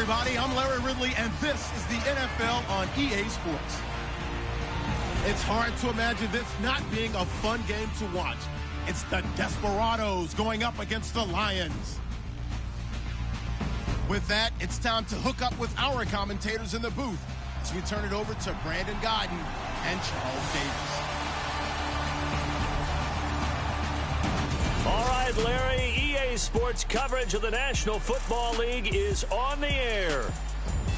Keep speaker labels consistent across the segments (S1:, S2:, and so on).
S1: everybody. I'm Larry Ridley, and this is the NFL on EA Sports. It's hard to imagine this not being a fun game to watch. It's the Desperados going up against the Lions. With that, it's time to hook up with our commentators in the booth as we turn it over to Brandon Godden and Charles Davis.
S2: All right, Larry, EA Sports coverage of the National Football League is on the air.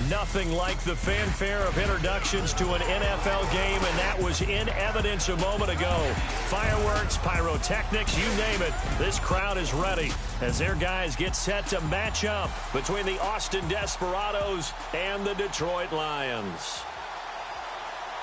S2: Nothing like the fanfare of introductions to an NFL game, and that was in evidence a moment ago. Fireworks, pyrotechnics, you name it. This crowd is ready as their guys get set to match up between the Austin Desperados and the Detroit Lions.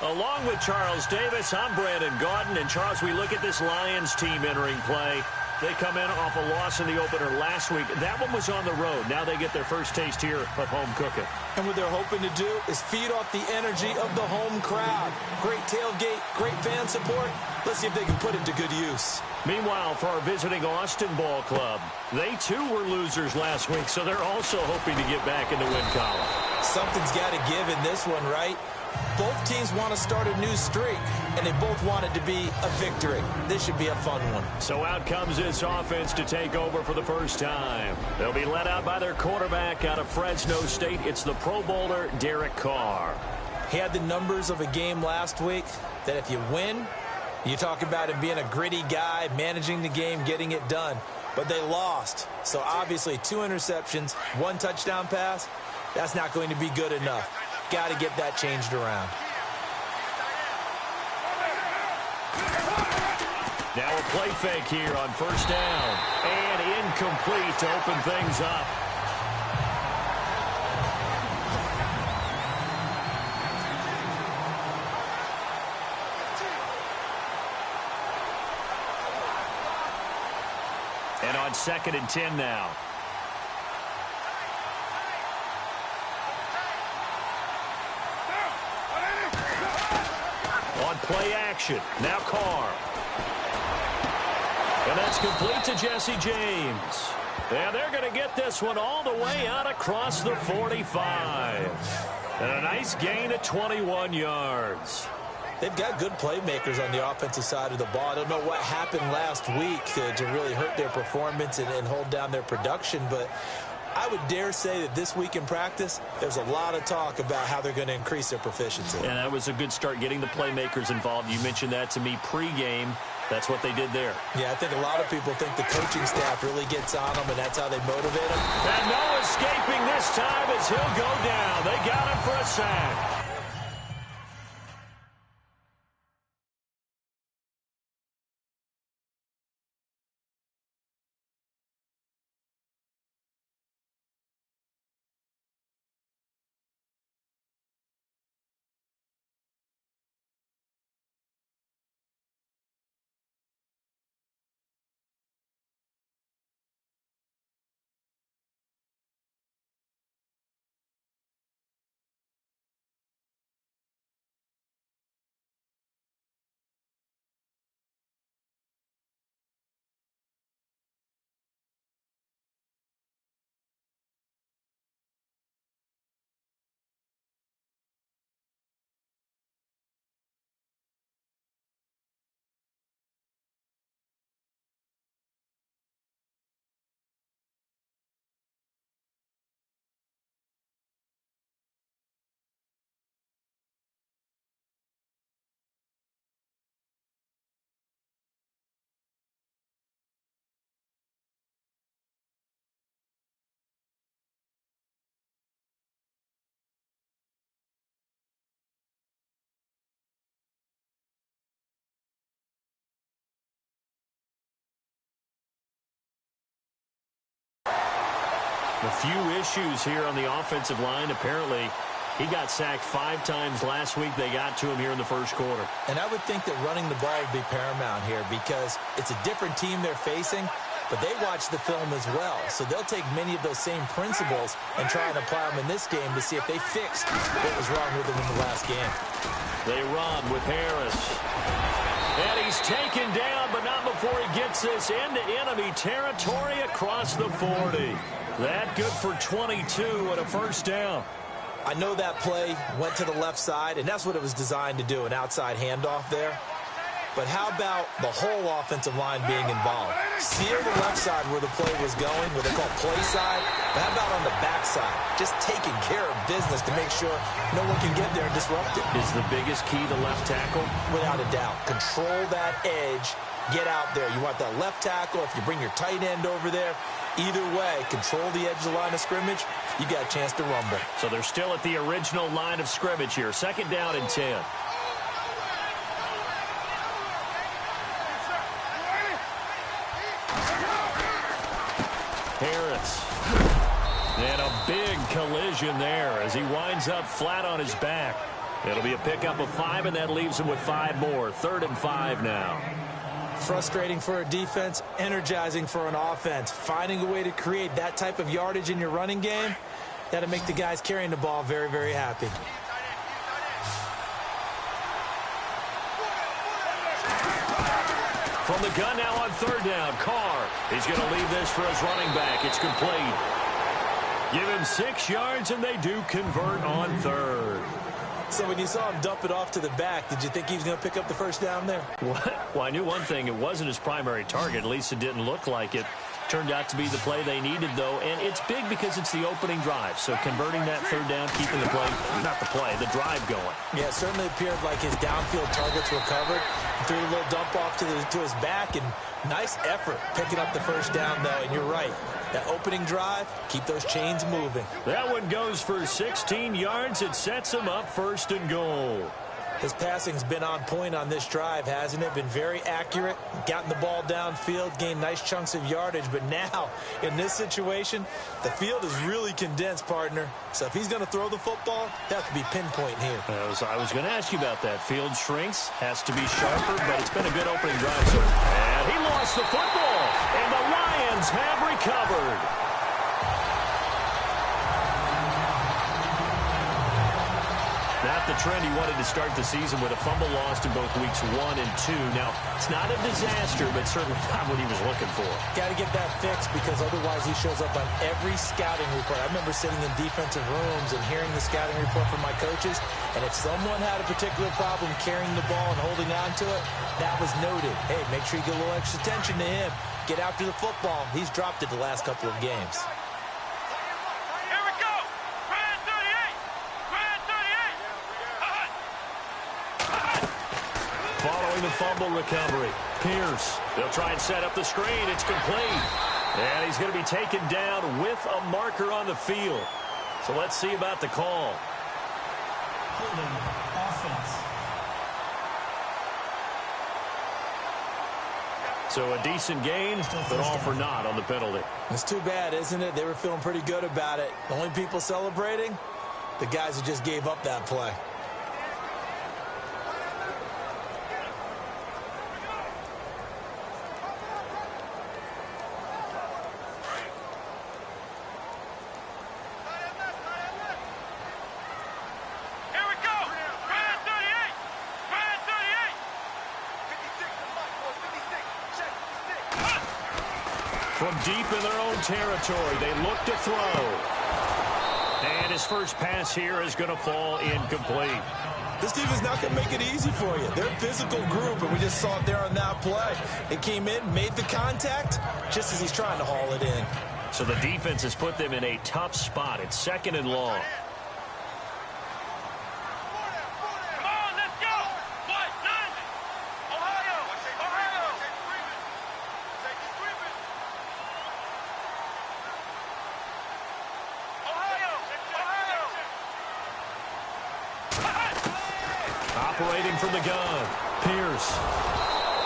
S2: Along with Charles Davis, I'm Brandon Gaudin. And Charles, we look at this Lions team entering play. They come in off a loss in the opener last week. That one was on the road. Now they get their first taste here of home cooking.
S3: And what they're hoping to do is feed off the energy of the home crowd. Great tailgate, great fan support. Let's see if they can put it to good use.
S2: Meanwhile, for our visiting Austin Ball Club, they too were losers last week, so they're also hoping to get back in the win column.
S3: Something's got to give in this one, right? Both teams want to start a new streak, and they both want it to be a victory. This should be a fun one.
S2: So out comes this offense to take over for the first time. They'll be led out by their quarterback out of Fresno State. It's the Pro Bowler, Derek Carr.
S3: He had the numbers of a game last week that if you win, you talk about him being a gritty guy, managing the game, getting it done. But they lost. So obviously 2 interceptions, 1 touchdown pass, that's not going to be good enough. Got to get that changed around.
S2: Now a play fake here on first down. And incomplete to open things up. And on 2nd and 10 now. Play action. Now Carr. And that's complete to Jesse James. And they're going to get this one all the way out across the 45. And a nice gain of 21 yards.
S3: They've got good playmakers on the offensive side of the ball. I don't know what happened last week to really hurt their performance and hold down their production, but I would dare say that this week in practice, there's a lot of talk about how they're going to increase their proficiency.
S2: And that was a good start, getting the playmakers involved. You mentioned that to me pregame. That's what they did there.
S3: Yeah, I think a lot of people think the coaching staff really gets on them, and that's how they motivate them.
S2: And no escaping this time as he'll go down. They got him for a sack. A few issues here on the offensive line. Apparently, he got sacked 5 times last week. They got to him here in the first quarter.
S3: And I would think that running the ball would be paramount here because it's a different team they're facing, but they watch the film as well. So they'll take many of those same principles and try and apply them in this game to see if they fixed what was wrong with them in the last game.
S2: They run with Harris. And he's taken down, but not before he gets this into enemy territory across the 40. That good for 22 and a first down.
S3: I know that play went to the left side, and that's what it was designed to do, an outside handoff there. But how about the whole offensive line being involved? Seal the left side where the play was going, what they call play side. But how about on the back side? Just taking care of business to make sure no one can get there and disrupt it.
S2: Is the biggest key to left tackle?
S3: Without a doubt. Control that edge. Get out there. You want that left tackle. If you bring your tight end over there, either way, control the edge of the line of scrimmage, you got a chance to rumble.
S2: So they're still at the original line of scrimmage here. 2nd down and 10. Harris. And a big collision there as he winds up flat on his back. It'll be a pickup of 5, and that leaves him with 5 more. 3rd and 5 now.
S3: Frustrating for a defense, energizing for an offense. Finding a way to create that type of yardage in your running game, that'll make the guys carrying the ball very, very happy.
S2: From the gun now on 3rd down, Carr. He's going to leave this for his running back. It's complete. Give him 6 yards, and they do convert on 3rd.
S3: So when you saw him dump it off to the back, did you think he was going to pick up the first down there?
S2: Well, I knew one thing. It wasn't his primary target. At least it didn't look like it. Turned out to be the play they needed, though, and it's big because it's the opening drive. So converting that 3rd down, keeping the play, not the play, the drive going.
S3: Yeah, it certainly appeared like his downfield targets were covered. He threw a little dump off to his back, and nice effort picking up the first down, though. And you're right, that opening drive, keep those chains moving.
S2: That one goes for 16 yards. It sets him up 1st and goal.
S3: His passing's been on point on this drive, hasn't it? Been very accurate, gotten the ball downfield, gained nice chunks of yardage. But now, in this situation, the field is really condensed, partner. So if he's going to throw the football, that has to be pinpoint here.
S2: I was going to ask you about that. Field shrinks, has to be sharper, but it's been a good opening drive. And he lost the football, and the Lions have recovered. Not the trend he wanted to start the season with a fumble lost in both weeks 1 and 2. Now, it's not a disaster, but certainly not what he was looking for.
S3: Got to get that fixed because otherwise he shows up on every scouting report. I remember sitting in defensive rooms and hearing the scouting report from my coaches, and if someone had a particular problem carrying the ball and holding on to it, that was noted. Hey, make sure you get a little extra attention to him. Get after the football. He's dropped it the last couple of games.
S2: Following the fumble recovery, Pierce. They'll try and set up the screen. It's complete. And he's going to be taken down with a marker on the field. So let's see about the call.
S4: Holding offense.
S2: So a decent gain, but all for naught on the penalty.
S3: It's too bad, isn't it? They were feeling pretty good about it. The only people celebrating, the guys who just gave up that play.
S2: From deep in their own territory, they look to throw. And his first pass here is going to fall incomplete.
S3: This team is not going to make it easy for you. They're a physical group, and we just saw it there on that play. It came in, made the contact, just as he's trying to haul it in.
S2: So the defense has put them in a tough spot. It's 2nd and long. Operating from the gun, Pierce.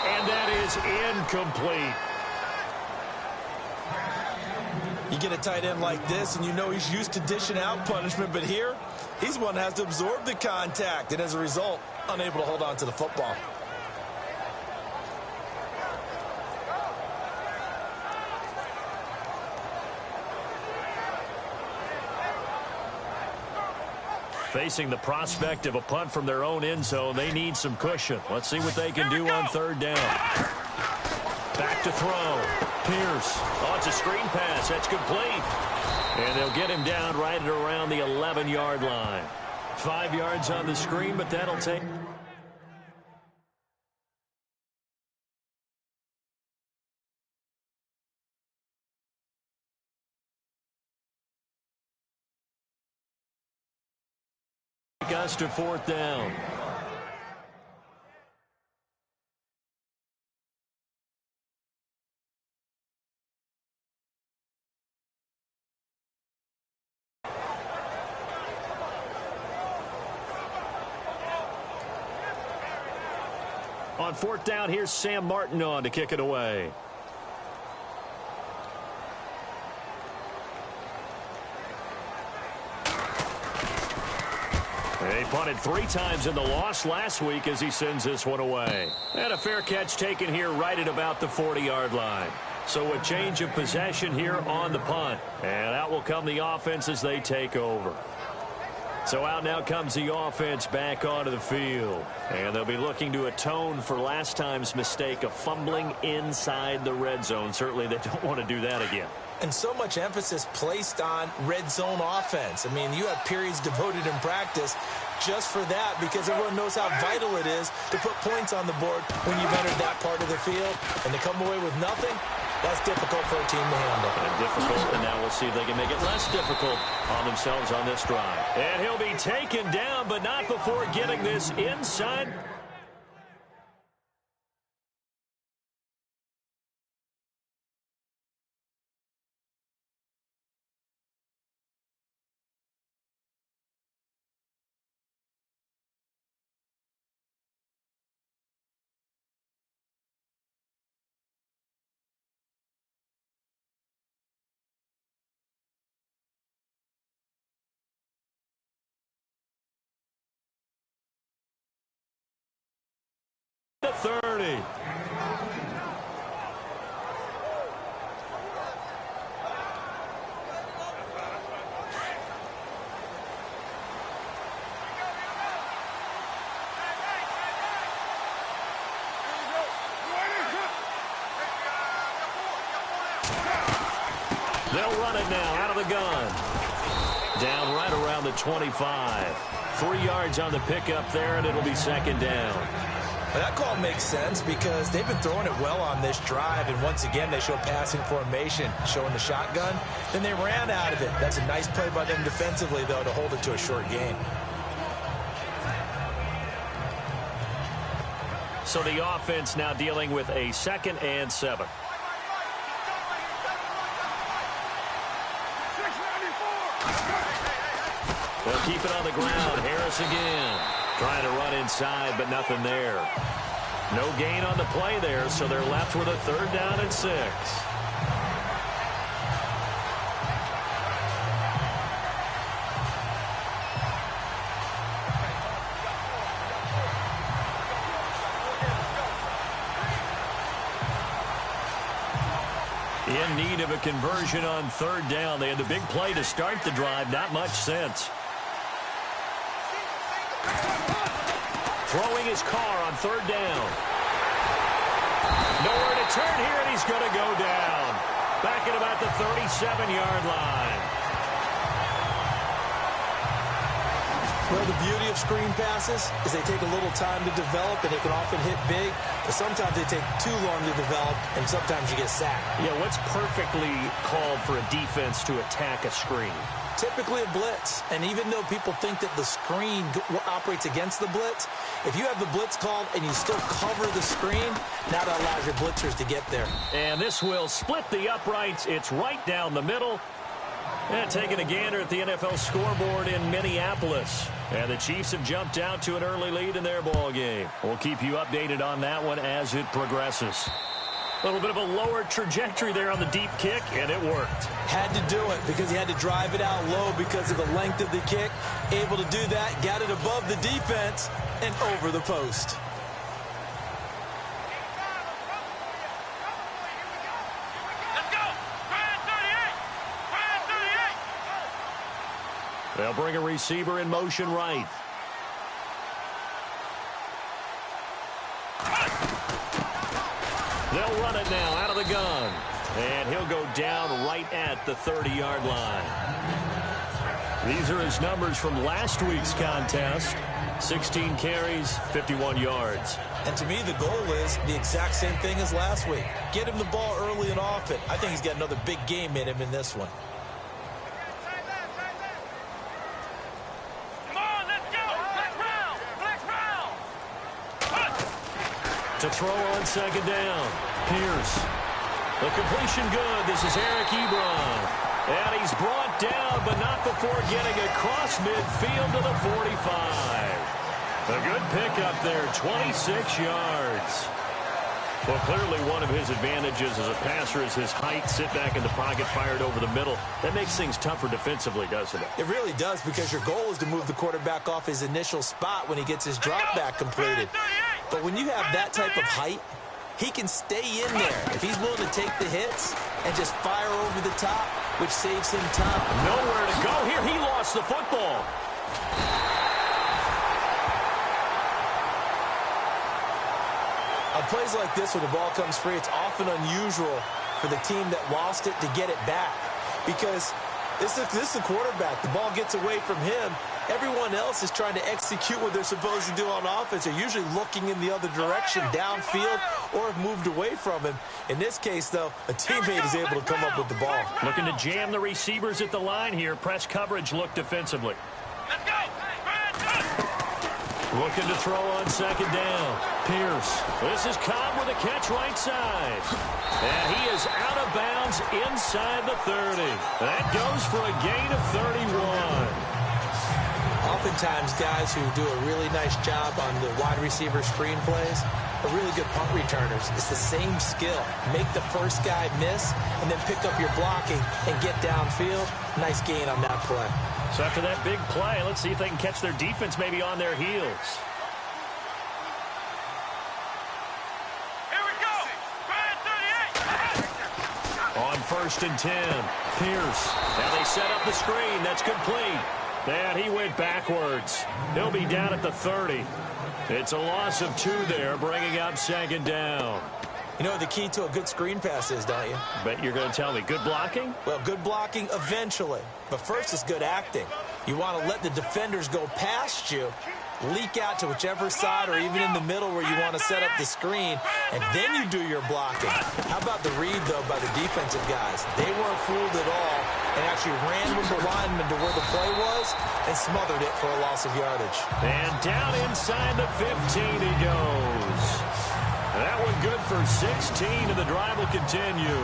S2: And that is incomplete.
S3: You get a tight end like this, and you know he's used to dishing out punishment, but here, he's one that has to absorb the contact, and as a result, unable to hold on to the football.
S2: Facing the prospect of a punt from their own end zone, they need some cushion. Let's see what they can do on third down. Back to throw. Pierce. Oh, it's a screen pass. That's complete. And they'll get him down right at around the 11-yard line. 5 yards on the screen, but that'll take... us to fourth down. On fourth down, here's Sam Martin on to kick it away. They punted 3 times in the loss last week as he sends this one away. And a fair catch taken here right at about the 40-yard line. So a change of possession here on the punt. And out will come the offense as they take over. So out now comes the offense back onto the field. And they'll be looking to atone for last time's mistake of fumbling inside the red zone. Certainly they don't want to do that again.
S3: And so much emphasis placed on red zone offense. I mean, you have periods devoted in practice just for that because everyone knows how vital it is to put points on the board when you've entered that part of the field. And to come away with nothing, that's difficult for a team to handle.
S2: And difficult, and now we'll see if they can make it less difficult on themselves on this drive. And he'll be taken down, but not before getting this inside. To 30. They'll run it now out of the gun. Down right around the 25. 3 yards on the pickup there, and it'll be second down.
S3: Well, that call makes sense because they've been throwing it well on this drive, and once again they show passing formation, showing the shotgun. Then they ran out of it. That's a nice play by them defensively, though, to hold it to a short gain.
S2: So the offense now dealing with a 2nd and 7. They'll keep it on the ground. Harris again. Trying to run inside, but nothing there. No gain on the play there, so they're left with a 3rd down and 6. In need of a conversion on 3rd down. They had the big play to start the drive. Not much sense. Throwing his car on 3rd down. Nowhere to turn here, and he's going to go down. Back at about the 37-yard line.
S3: Well, the beauty of screen passes is they take a little time to develop, and they can often hit big. But sometimes they take too long to develop, and sometimes you get sacked.
S2: Yeah, what's perfectly called for a defense to attack a screen?
S3: Typically a blitz, and even though people think that the screen operates against the blitz, if you have the blitz called and you still cover the screen, now that allows your blitzers to get there.
S2: And this will split the uprights. It's right down the middle. And taking a gander at the NFL scoreboard in Minneapolis. And the Chiefs have jumped out to an early lead in their ball game. We'll keep you updated on that one as it progresses. A little bit of a lower trajectory there on the deep kick, and it worked.
S3: Had to do it because he had to drive it out low because of the length of the kick. Able to do that, got it above the defense and over the post.
S2: They'll bring a receiver in motion right. They'll run it now out of the gun. And he'll go down right at the 30-yard line. These are his numbers from last week's contest. 16 carries, 51 yards.
S3: And to me, the goal is the exact same thing as last week. Get him the ball early and often. I think he's got another big game in him in this one.
S5: Come on, let's go. Flex round. Flex round.
S2: To throw on second down. Pierce. The completion good. This is Eric Ebron. And he's brought down, but not before getting across midfield to the 45. A good pickup there, 26 yards. Well, clearly one of his advantages as a passer is his height. Sit back in the pocket, fired over the middle. That makes things tougher defensively, doesn't it?
S3: It really does, because your goal is to move the quarterback off his initial spot when he gets his drop back completed. But when you have that type of height, he can stay in there if he's willing to take the hits and just fire over the top, which saves him time.
S2: Nowhere to go here. He lost the football.
S3: On plays like this, when the ball comes free, it's often unusual for the team that lost it to get it back, because this is the quarterback. The ball gets away from him. Everyone else is trying to execute what they're supposed to do on offense. They're usually looking in the other direction, downfield, or have moved away from him. In this case, though, a teammate is able to come up with the ball.
S2: Looking to jam the receivers at the line here. Press coverage look defensively.
S5: Let's go.
S2: Looking to throw on second down. Pierce. This is Cobb with a catch right side. And he is out of bounds inside the 30. That goes for a gain of 31.
S3: Oftentimes, guys who do a really nice job on the wide receiver screen plays are really good punt returners. It's the same skill. Make the first guy miss, and then pick up your blocking and get downfield. Nice gain on that play.
S2: So after that big play, let's see if they can catch their defense maybe on their heels.
S5: Here we go. 38.
S2: On 1st and 10, Pierce. Now they set up the screen. That's complete. And he went backwards. He'll be down at the 30. It's a loss of 2 there, bringing up second down.
S3: You know what the key to a good screen pass is, don't you?
S2: Bet you're going to tell me. Good blocking?
S3: Well, good blocking eventually. But first is good acting. You want to let the defenders go past you, leak out to whichever side or even in the middle where you want to set up the screen, and then you do your blocking. How about the read, though, by the defensive guys? They weren't fooled at all and actually ran with the lineman to where the play was and smothered it for a loss of yardage.
S2: And down inside the 15 he goes. That one good for 16, and the drive will continue.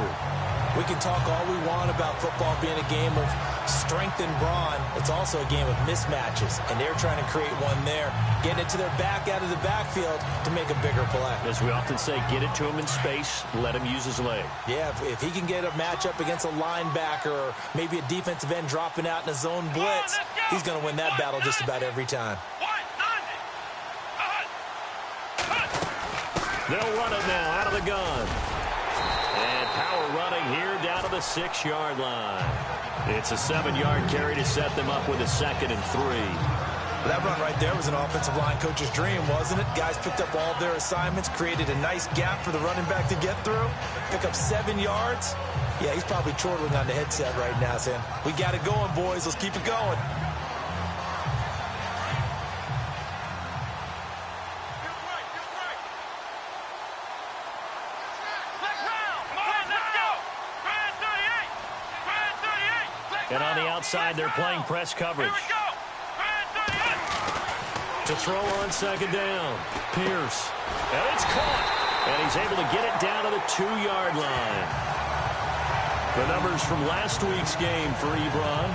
S3: We can talk all we want about football being a game of strength and brawn. It's also a game of mismatches, and they're trying to create one there, getting it to their back out of the backfield to make a bigger play.
S2: As we often say, get it to him in space, let him use his leg.
S3: Yeah, if he can get a matchup against a linebacker or maybe a defensive end dropping out in a zone blitz, he's going to win that battle just about every time.
S2: They'll run it now out of the gun. And power running here down to the 6-yard line. It's a 7-yard carry to set them up with a 2nd and 3.
S3: Well, that run right there was an offensive line coach's dream, wasn't it? Guys picked up all their assignments, created a nice gap for the running back to get through, pick up 7 yards. Yeah, he's probably chortling on the headset right now saying, we got it going, boys. Let's keep it going.
S2: And on the outside, they're playing press coverage. To throw on second down, Pierce. And it's caught. And he's able to get it down to the 2-yard line. The numbers from last week's game for Ebron.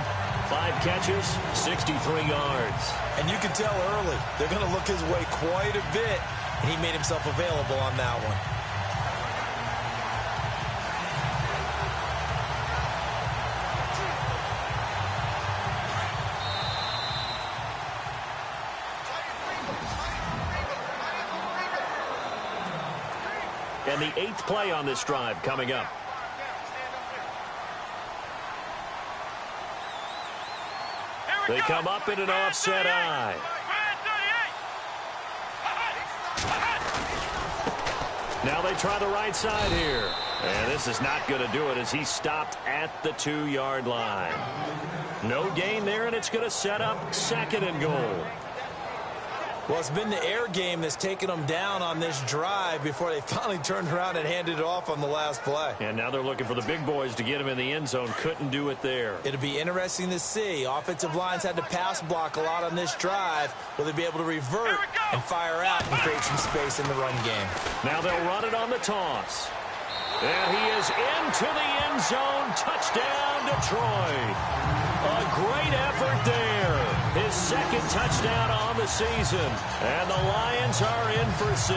S2: 5 catches, 63 yards.
S3: And you can tell early, they're going to look his way quite a bit. And he made himself available on that one.
S2: And the 8th play on this drive coming up.
S5: Here
S2: They come up in an offset eye. Now they try the right side here. And this is not going to do it as he stopped at the 2-yard line. No gain there, and it's going to set up 2nd and goal.
S3: Well, it's been the air game that's taken them down on this drive before they finally turned around and handed it off on the last play.
S2: And now they're looking for the big boys to get him in the end zone. Couldn't do it there.
S3: It'll be interesting to see. Offensive lines had to pass block a lot on this drive. Will they be able to revert and fire out and create some space in the run game?
S2: Now they'll run it on the toss. And he is into the end zone. Touchdown, Detroit. A great effort there. His 2nd touchdown on the season. And the Lions are in for 6.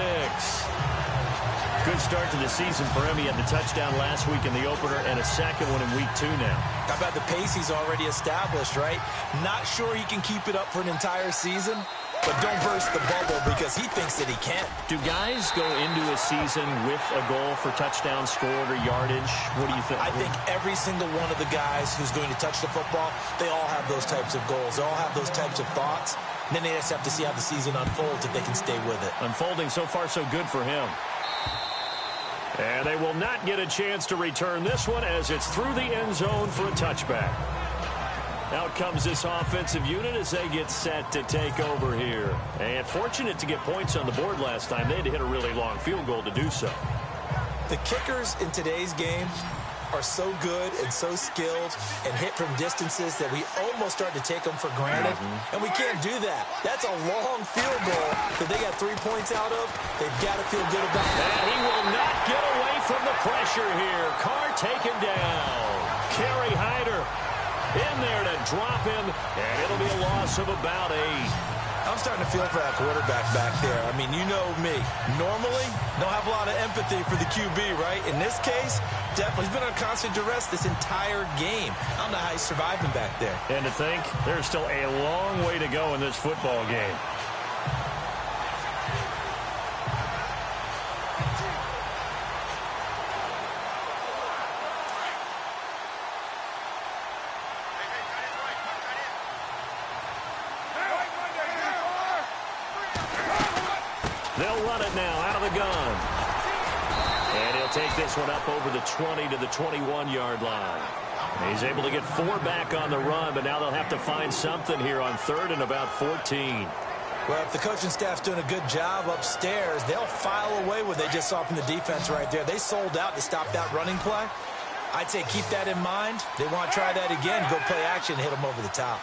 S2: Good start to the season for him. He had the touchdown last week in the opener and a 2nd one in week 2 now.
S3: How about the pace he's already established, right? Not sure he can keep it up for an entire season, but don't burst the bubble because he thinks that he can.
S2: Do guys go into a season with a goal for touchdown scored or yardage? What do you think?
S3: I think every single one of the guys who's going to touch the football, they all have those types of goals. They all have those types of thoughts. And then they just have to see how the season unfolds if they can stay with it.
S2: Unfolding so far so good for him. And they will not get a chance to return this one as it's through the end zone for a touchback. Out comes this offensive unit as they get set to take over here. And fortunate to get points on the board last time. They had to hit a really long field goal to do so.
S3: The kickers in today's game are so good and so skilled and hit from distances that we almost start to take them for granted. And we can't do that. That's a long field goal that they got 3 points out of. They've got to feel good about that.
S2: And he will not get away from the pressure here. Carr taken down. Kerry Hyder in there to drop him, and it'll be a loss of about 8.
S3: I'm starting to feel for that quarterback back there. I mean, you know me. Normally, don't have a lot of empathy for the QB, right? In this case, definitely. He's been on constant duress this entire game. I don't know how he's surviving back there.
S2: And to think, there's still a long way to go in this football game. They'll run it now out of the gun. And he'll take this one up over the 20 to the 21-yard line. He's able to get 4 back on the run, but now they'll have to find something here on 3rd and about 14.
S3: Well, if the coaching staff's doing a good job upstairs, they'll file away what they just saw from the defense right there. They sold out to stop that running play. I'd say keep that in mind. They want to try that again, go play action, hit them over the top.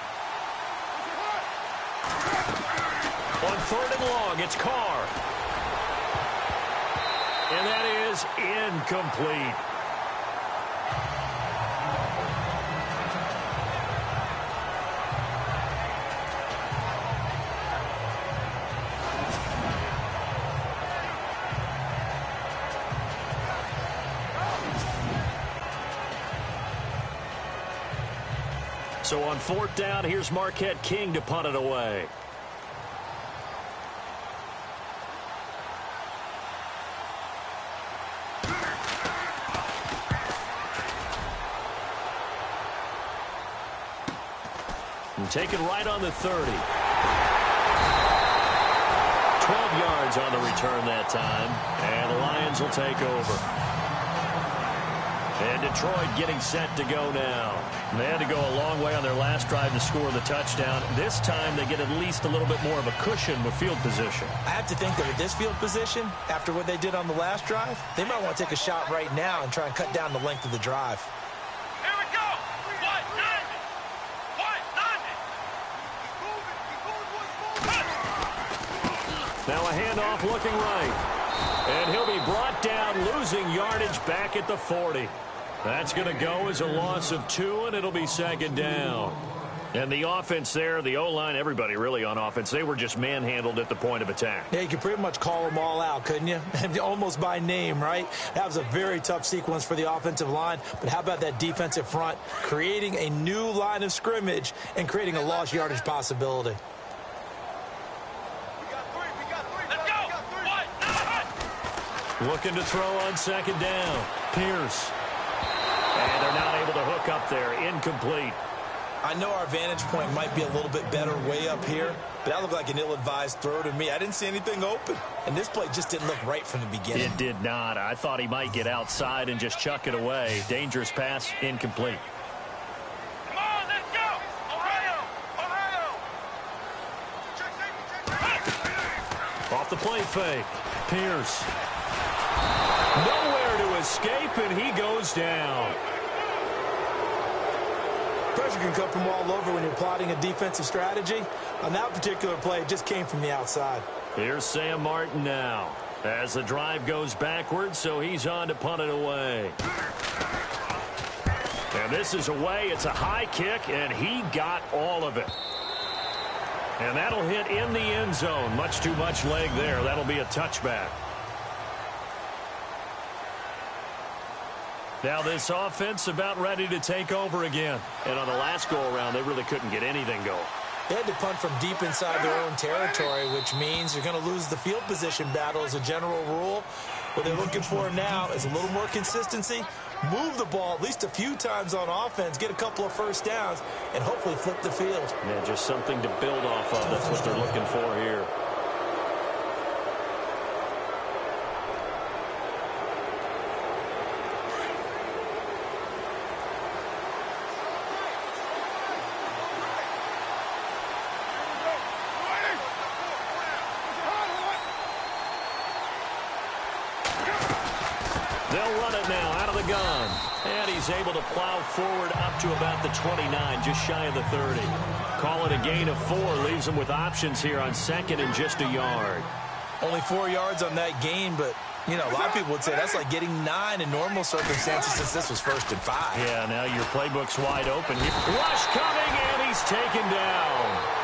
S2: On 3rd and long, it's Carr. And that is incomplete. So on 4th down, here's Marquette King to punt it away. Taken right on the 30. 12 yards on the return that time. And the Lions will take over. And Detroit getting set to go now. They had to go a long way on their last drive to score the touchdown. This time they get at least a little bit more of a cushion with field position.
S3: I have to think that with this field position, after what they did on the last drive, they might want to take a shot right now and try and cut down the length of the drive.
S5: Here we go. 190. 190.
S2: Now a handoff looking right. And he'll be brought down, losing yardage back at the 40. That's going to go as a loss of 2, and it'll be 2nd down. And the offense there, the O-line, everybody really on offense, they were just manhandled at the point of attack.
S3: Yeah, you could pretty much call them all out, couldn't you? Almost by name, right? That was a very tough sequence for the offensive line. But how about that defensive front, creating a new line of scrimmage and creating a lost yardage possibility?
S2: Looking to throw on 2nd down. Pierce. And they're not able to hook up there. Incomplete.
S3: I know our vantage point might be a little bit better way up here, but that looked like an ill-advised throw to me. I didn't see anything open, and this play just didn't look right from the beginning.
S2: It did not. I thought he might get outside and just chuck it away. Dangerous pass, incomplete.
S5: Come on, let's go! Ohio!
S2: Off the play fake. Pierce. Nowhere to escape, and he goes down.
S3: Pressure can come from all over when you're plotting a defensive strategy. On that particular play, it just came from the outside.
S2: Here's Sam Martin now as the drive goes backwards, so he's on to punt it away. And this is away. It's a high kick, and he got all of it. And that'll hit in the end zone. Much too much leg there. That'll be a touchback. Now this offense about ready to take over again. And on the last go-around, they really couldn't get anything going.
S3: They had to punt from deep inside their own territory, which means you're going to lose the field position battle as a general rule. What they're looking for now is a little more consistency, move the ball at least a few times on offense, get a couple of first downs, and hopefully flip the field.
S2: Yeah, just something to build off of. That's what they're looking for here. They'll run it now out of the gun. And he's able to plow forward up to about the 29, just shy of the 30. Call it a gain of 4. Leaves him with options here on second and just a yard.
S3: Only 4 yards on that gain, but, you know, a lot of people would say that's like getting 9 in normal circumstances since this was 1st and 5.
S2: Yeah, now your playbook's wide open. Rush coming, and he's taken down.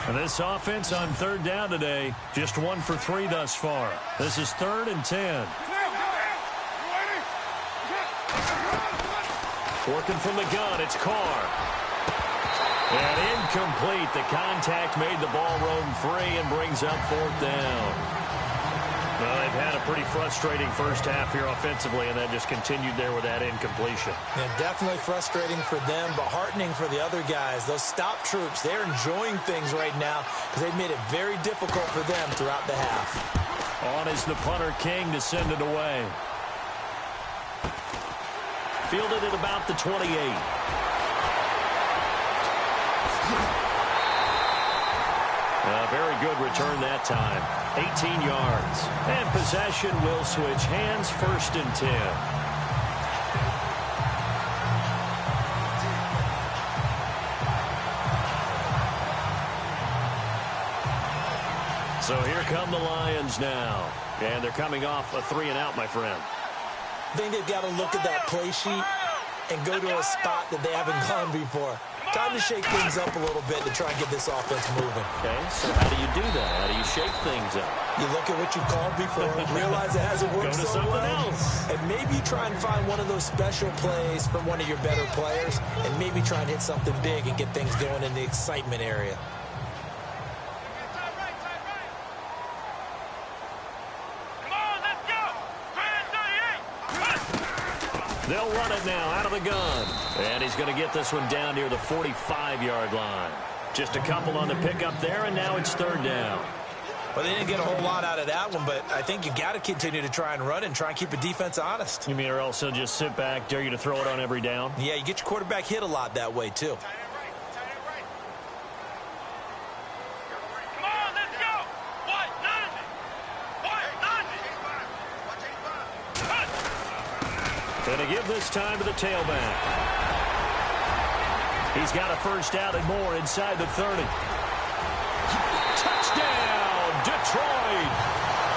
S2: And this offense on 3rd down today, just 1 for 3 thus far. This is 3rd and 10. Working from the gun, it's Carr. And incomplete. The contact made the ball roam free and brings up 4th down. Well, they've had a pretty frustrating first half here offensively, and that just continued there with that incompletion.
S3: Yeah, definitely frustrating for them, but heartening for the other guys. Those stop troops, they're enjoying things right now because they've made it very difficult for them throughout the half.
S2: On is the punter King to send it away. Fielded at about the 28. A very good return that time. 18 yards. And possession will switch hands, 1st and 10. So here come the Lions now. And they're coming off a 3-and-out, my friend.
S3: I think they've got to look at that play sheet and go to a spot that they haven't gone before. Time to shake things up a little bit to try and get this offense moving.
S2: Okay, so how do you do that? How do you shake things up?
S3: You look at what you've called before, realize it hasn't worked
S2: Go to
S3: so
S2: something
S3: well,
S2: else.
S3: and maybe try and find one of those special plays from one of your better players, and maybe try and hit something big and get things going in the excitement area.
S2: They'll run it now out of the gun. And he's going to get this one down near the 45-yard line. Just a couple on the pickup there, and now it's 3rd down.
S3: Well, they didn't get a whole lot out of that one, but I think you got to continue to try and run and try and keep the defense honest.
S2: You mean or else he'll just sit back, dare you to throw it on every down?
S3: Yeah, you get your quarterback hit a lot that way, too.
S2: And to give this time to the tailback. He's got a first down and more inside the 30. Touchdown, Detroit.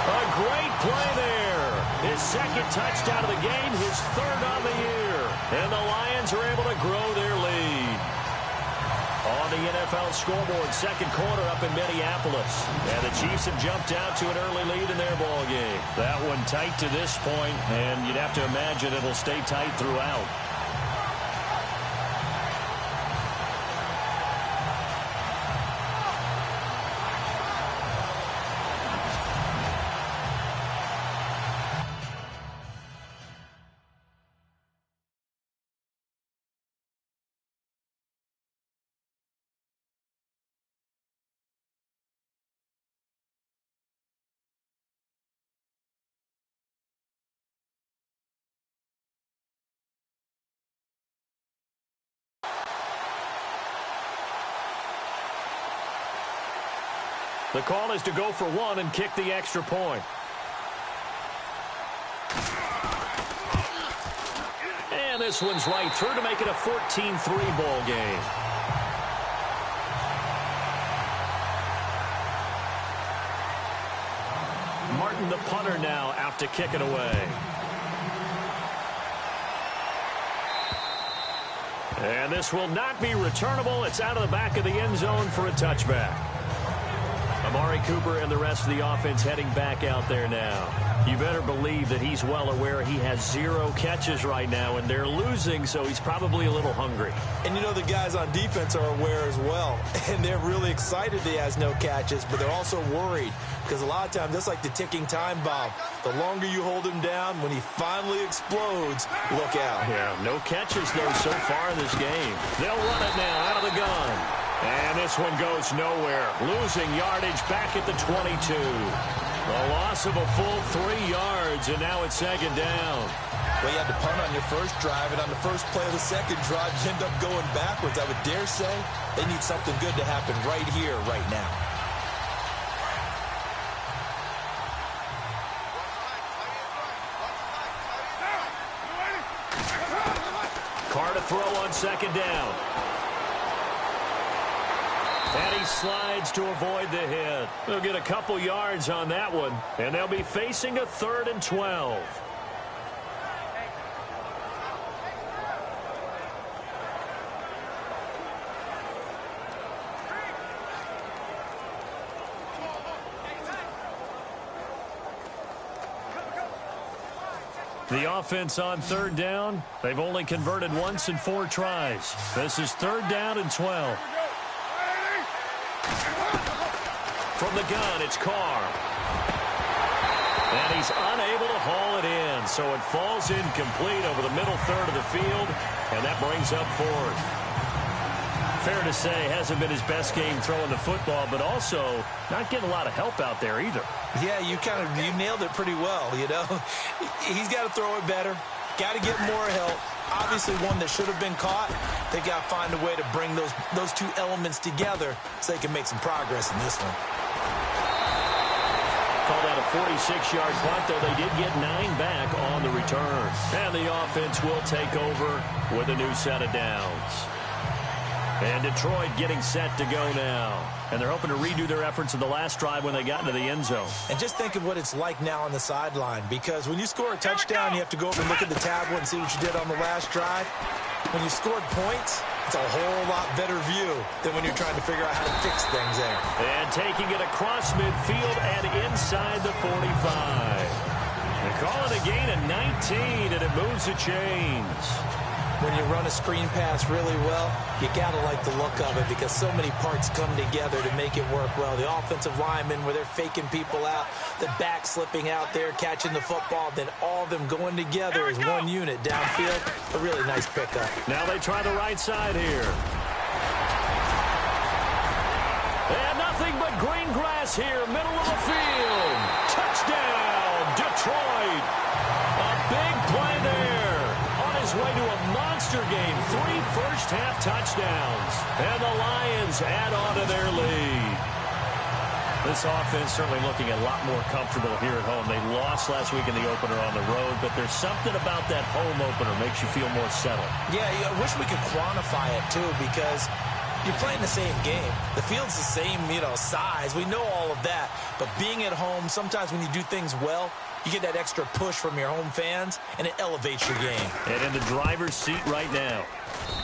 S2: A great play there. His 2nd touchdown of the game, his 3rd on the year. And the Lions are able to grow their lead. On the NFL scoreboard, 2nd quarter up in Minneapolis. And the Chiefs have jumped out to an early lead in their ball game. That one tight to this point, and you'd have to imagine it'll stay tight throughout. The call is to go for one and kick the extra point. And this one's right through to make it a 14-3 ball game. Martin, the punter, now out to kick it away. And this will not be returnable. It's out of the back of the end zone for a touchback. Amari Cooper and the rest of the offense heading back out there now. You better believe that he's well aware he has 0 catches right now, and they're losing, so he's probably a little hungry.
S3: And you know the guys on defense are aware as well, and they're really excited he has no catches, but they're also worried because a lot of times that's like the ticking time bomb. The longer you hold him down, when he finally explodes, look out.
S2: Yeah, no catches, though, so far in this game. They'll run it now out of the gun. And this one goes nowhere. Losing yardage back at the 22. A loss of a full 3 yards, and now it's second down.
S3: Well, you had to punt on your first drive, and on the first play of the second drive, you end up going backwards. I would dare say they need something good to happen right here, right now.
S2: Carr to throw on second down. And he slides to avoid the hit. They'll get a couple yards on that one, and they'll be facing a 3rd and 12. The offense on 3rd down. They've only converted once in 4 tries. This is 3rd down and 12. From the gun, it's Carr. And he's unable to haul it in, so it falls incomplete over the middle third of the field, and that brings up 4th. Fair to say, hasn't been his best game throwing the football, but also not getting a lot of help out there either.
S3: Yeah, you nailed it pretty well, you know. He's got to throw it better, got to get more help. Obviously one that should have been caught. They got to find a way to bring those 2 elements together so they can make some progress in this one.
S2: Called out a 46-yard punt, though they did get 9 back on the return. And the offense will take over with a new set of downs. And Detroit getting set to go now. And they're hoping to redo their efforts in the last drive when they got into the end zone.
S3: And just think of what it's like now on the sideline, because when you score a touchdown, you have to go over and look at the tablet and see what you did on the last drive. When you scored points, it's a whole lot better view than when you're trying to figure out how to fix things there.
S2: And taking it across midfield and inside the 45. They call it a gain of 19, and it moves the chains.
S3: When you run a screen pass really well, you got to like the look of it because so many parts come together to make it work well. The offensive linemen, where they're faking people out, the back slipping out there, catching the football, then all of them going together as one unit downfield. A really nice pickup.
S2: Now they try the right side here. And nothing but green grass here, middle of the field. Touchdown, Detroit. A big play there. On his way to a monster game, 3 first-half touchdowns. And the Lions add on to their lead. This offense certainly looking a lot more comfortable here at home. They lost last week in the opener on the road, but there's something about that home opener makes you feel more settled.
S3: Yeah, I wish we could quantify it, too, because you're playing the same game. The field's the same, size. We know all of that. But being at home, sometimes when you do things well, you get that extra push from your home fans, and it elevates your game.
S2: And in the driver's seat right now.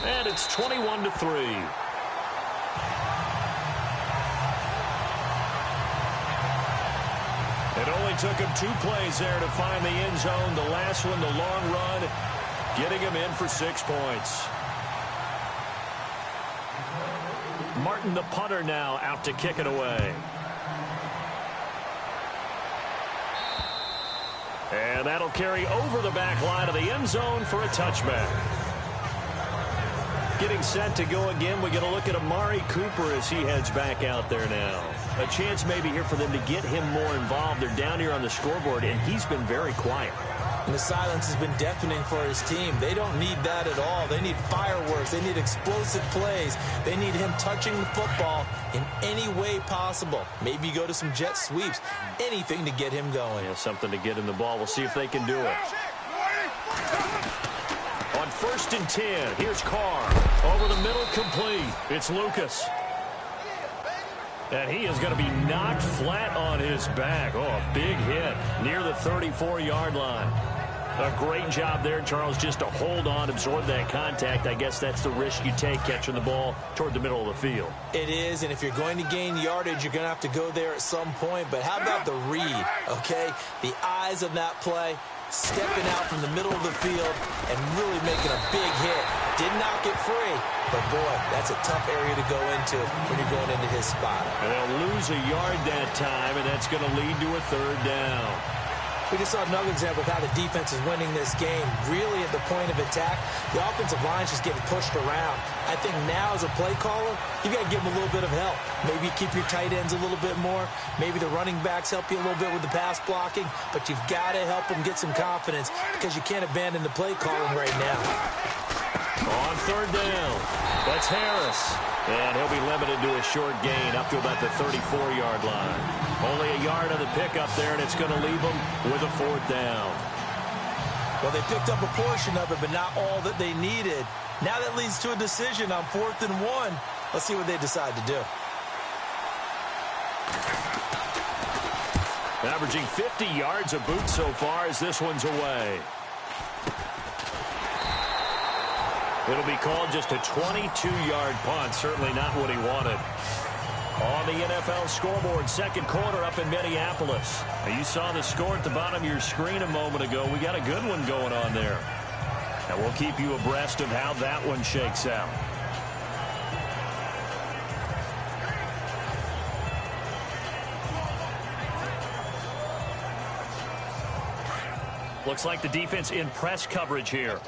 S2: And it's 21-3. It only took him 2 plays there to find the end zone. The last one, the long run, getting him in for 6 points. Martin, the punter, now out to kick it away. And that'll carry over the back line of the end zone for a touchback. Getting set to go again. We get a look at Amari Cooper as he heads back out there now. A chance maybe here for them to get him more involved. They're down here on the scoreboard, and he's been very quiet.
S3: And the silence has been deafening for his team. They don't need that at all. They need fireworks. They need explosive plays. They need him touching the football in any way possible. Maybe go to some jet sweeps. Anything to get him going.
S2: Yeah, something to get in the ball. We'll see if they can do it. On 1st and 10, here's Carr. Over the middle, complete. It's Lucas. And he is going to be knocked flat on his back. Oh, a big hit near the 34-yard line. A great job there, Charles, just to hold on, absorb that contact. I guess that's the risk you take catching the ball toward the middle of the field.
S3: It is, and if you're going to gain yardage, you're going to have to go there at some point. But how about the read, okay? The eyes of that play, stepping out from the middle of the field and really making a big hit. Did not get free, but boy, that's a tough area to go into when you're going into his spot.
S2: And they'll lose a yard that time, and that's going to lead to a 3rd down.
S3: We just saw another example of how the defense is winning this game. Really at the point of attack, the offensive line's just getting pushed around. I think now as a play caller, you got to give them a little bit of help. Maybe keep your tight ends a little bit more. Maybe the running backs help you a little bit with the pass blocking. But you've got to help them get some confidence because you can't abandon the play calling right now.
S2: On 3rd down, that's Harris. And he'll be limited to a short gain up to about the 34-yard line. Only a yard on the pickup there, and it's going to leave them with a 4th down.
S3: Well, they picked up a portion of it, but not all that they needed. Now that leads to a decision on 4th and 1. Let's see what they decide to do.
S2: Averaging 50 yards a boot so far as this one's away. It'll be called just a 22-yard punt. Certainly not what he wanted. On the NFL scoreboard, 2nd quarter up in Minneapolis. Now, you saw the score at the bottom of your screen a moment ago. We got a good one going on there. And we'll keep you abreast of how that one shakes out. Looks like the defense in press coverage here.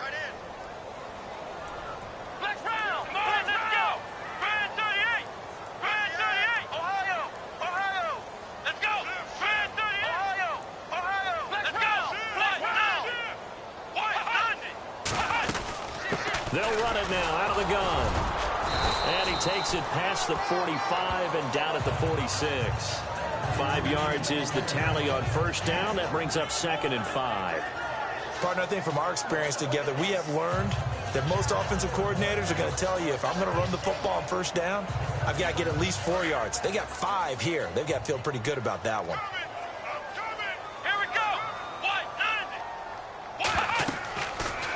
S2: They'll run it now out of the gun. And he takes it past the 45 and down at the 46. 5 yards is the tally on 1st down. That brings up 2nd and 5.
S3: Partner, I think from our experience together, we have learned that most offensive coordinators are going to tell you, if I'm going to run the football on 1st down, I've got to get at least 4 yards. They got 5 here. They've got to feel pretty good about that one.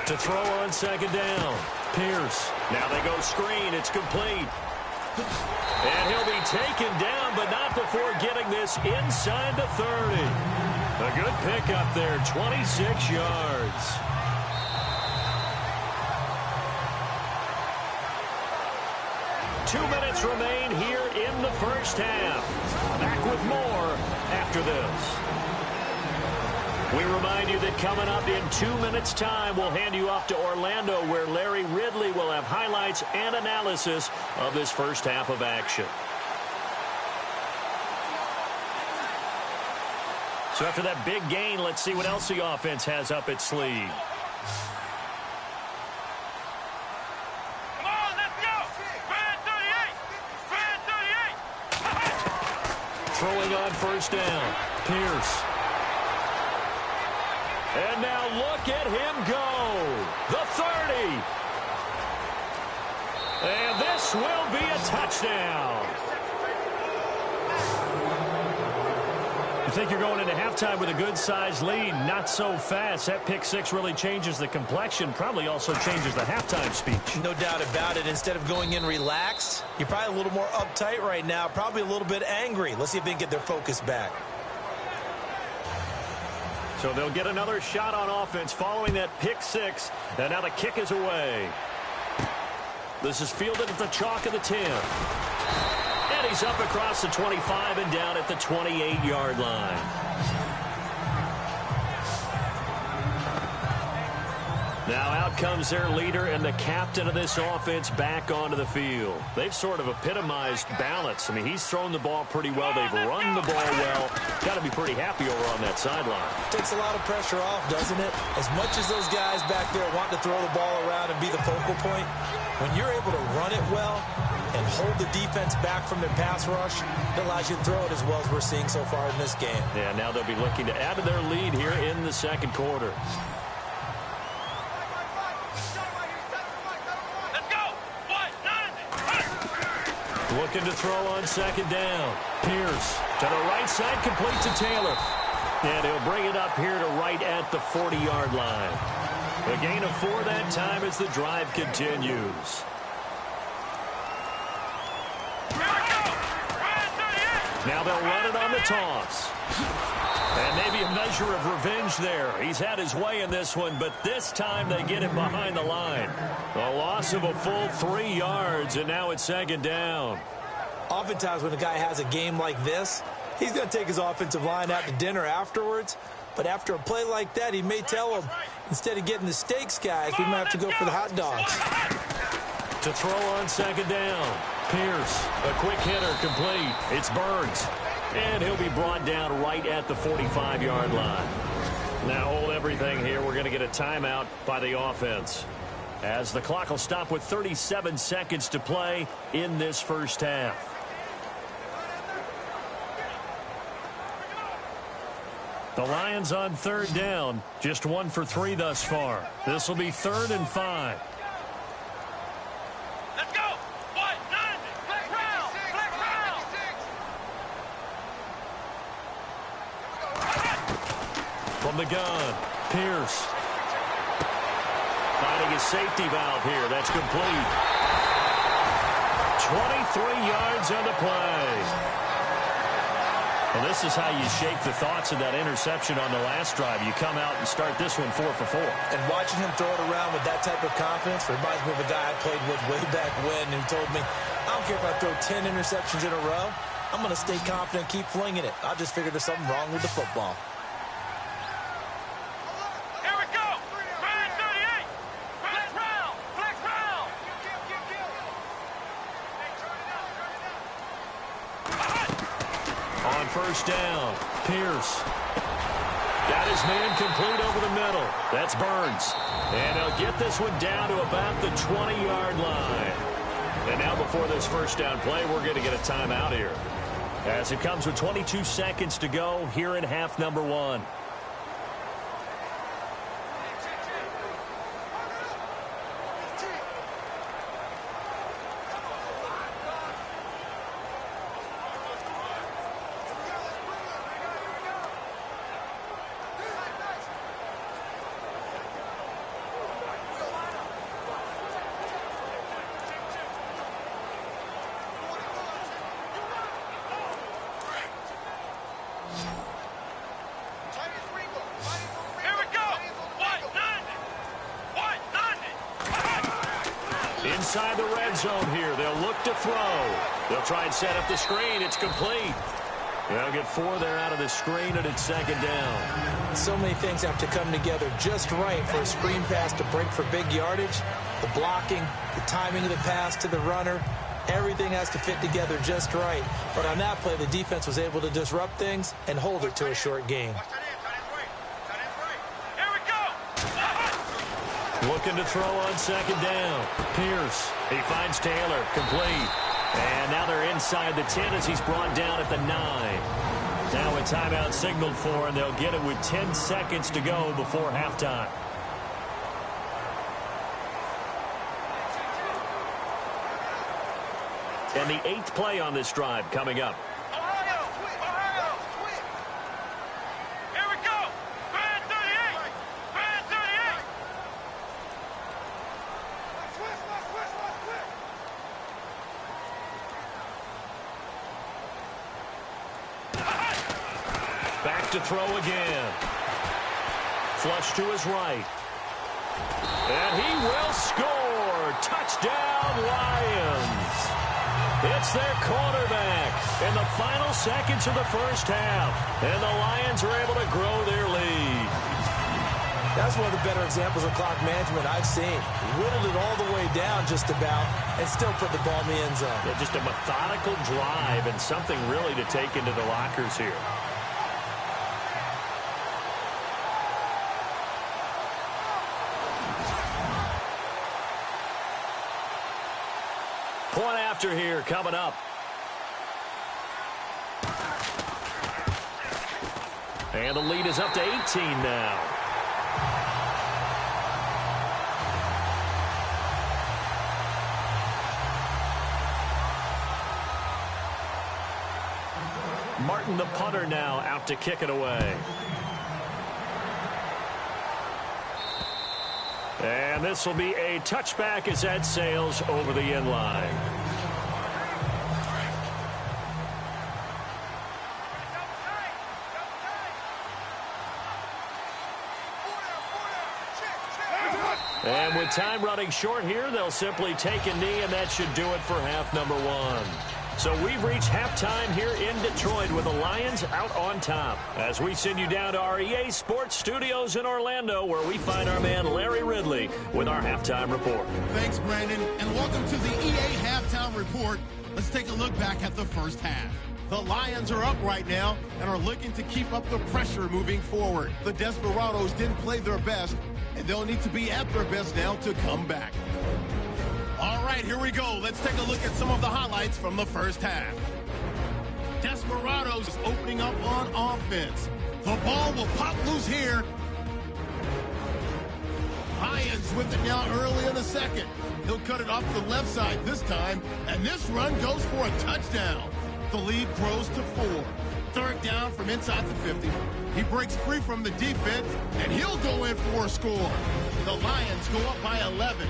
S2: To throw on 2nd down. Pierce. Now they go screen. It's complete. And he'll be taken down, but not before getting this inside the 30. A good pickup there, 26 yards. Two minutes remain here in the 1st half. Back with more after this. We remind you that coming up in 2 minutes' time, we'll hand you off to Orlando, where Larry Ridley will have highlights and analysis of this 1st half of action. So after that big gain, let's see what else the offense has up its sleeve.
S5: Come on, let's go! Red 38! Red 38!
S2: Throwing on 1st down. Pierce. And now look at him go. The 30. And this will be a touchdown. You think you're going into halftime with a good-sized lead. Not so fast. That pick 6 really changes the complexion. Probably also changes the halftime speech.
S3: No doubt about it. Instead of going in relaxed, you're probably a little more uptight right now. Probably a little bit angry. Let's see if they can get their focus back.
S2: So they'll get another shot on offense following that pick 6. And now the kick is away. This is fielded at the chalk of the 10. And he's up across the 25 and down at the 28-yard line. Now out comes their leader and the captain of this offense back onto the field. They've sort of epitomized balance. I mean, he's thrown the ball pretty well. They've run the ball well. got to be pretty happy over on that sideline.
S3: Takes a lot of pressure off, doesn't it? As much as those guys back there want to throw the ball around and be the focal point, when you're able to run it well and hold the defense back from their pass rush, it allows you to throw it as well as we're seeing so far in this game.
S2: Yeah, now they'll be looking to add to their lead here in the second quarter. Looking to throw on second down. Pierce to the right side, complete to Taylor. And he'll bring it up here to right at the 40-yard line. A gain of 4 that time as the drive continues. Now they'll run it on the toss. And maybe a measure of revenge there. He's had his way in this one, but this time they get him behind the line. A loss of a full 3 yards, and now it's second down.
S3: Oftentimes when a guy has a game like this, he's going to take his offensive line out to dinner afterwards. But after a play like that, he may tell him, instead of getting the steaks, guys, we might have to go for the hot dogs.
S2: To throw on second down. Pierce, a quick hitter, complete. It's Burns. And he'll be brought down right at the 45-yard line. Now hold everything here. We're going to get a timeout by the offense, as the clock will stop with 37 seconds to play in this first half. The Lions on third down, just 1 for 3 thus far. This will be 3rd and 5.
S5: Let's go. What? 9. Flex round. Flex round.
S2: From the gun, Pierce. Finding his safety valve here. That's complete. 23 yards on the play. Well, this is how you shape the thoughts of that interception on the last drive. You come out and start this one 4 for 4.
S3: And watching him throw it around with that type of confidence reminds me of a guy I played with way back when who told me, I don't care if I throw 10 interceptions in a row. I'm going to stay confident and keep flinging it. I just figured there's something wrong with the football.
S5: Here we go. Ryan 38. Flex round. Flex round.
S2: On first down, Pierce. Got his man complete over the middle. That's Burns. And he'll get this one down to about the 20-yard line. And now before this first down play, we're going to get a timeout here, as it comes with 22 seconds to go here in half number 1. Inside the red zone here. They'll look to throw. They'll try and set up the screen. It's complete. They'll get 4 there out of the screen, and it's second down.
S3: So many things have to come together just right for a screen pass to break for big yardage. The blocking, the timing of the pass to the runner, everything has to fit together just right. But on that play, the defense was able to disrupt things and hold it to a short gain.
S2: Looking to throw on second down. Pierce. He finds Taylor. Complete. And now they're inside the 10 as he's brought down at the 9. Now a timeout signaled for, and they'll get it with 10 seconds to go before halftime. And the 8th play on this drive coming up. Back to throw again. Flush to his right. And he will score. Touchdown, Lions. It's their quarterback in the final seconds of the first half. And the Lions are able to grow their lead.
S3: That's one of the better examples of clock management I've seen. Whittled it all the way down just about and still put the ball in the end zone.
S2: Yeah, just a methodical drive and something really to take into the lockers here. after here coming up. And the lead is up to 18 now. Martin, the punter, now out to kick it away. And this will be a touchback as that sails over the end line. And with time running short here, they'll simply take a knee, and that should do it for half number one. So we've reached halftime here in Detroit with the Lions out on top. As we send you down to our EA Sports Studios in Orlando, where we find our man Larry Ridley with our halftime report.
S1: Thanks, Brandon, and welcome to the EA Halftime Report. Let's take a look back at the first half. The Lions are up right now and are looking to keep up the pressure moving forward. The Desperados didn't play their best, and they'll need to be at their best now to come back. All right, here we go. Let's take a look at some of the highlights from the first half. Desperados opening up on offense. The ball will pop loose here. Lions with it now early in the second. He'll cut it off the left side this time, and this run goes for a touchdown. The lead grows to 4. Third down from inside the 50. He breaks free from the defense, and he'll go in for a score. The Lions go up by 11.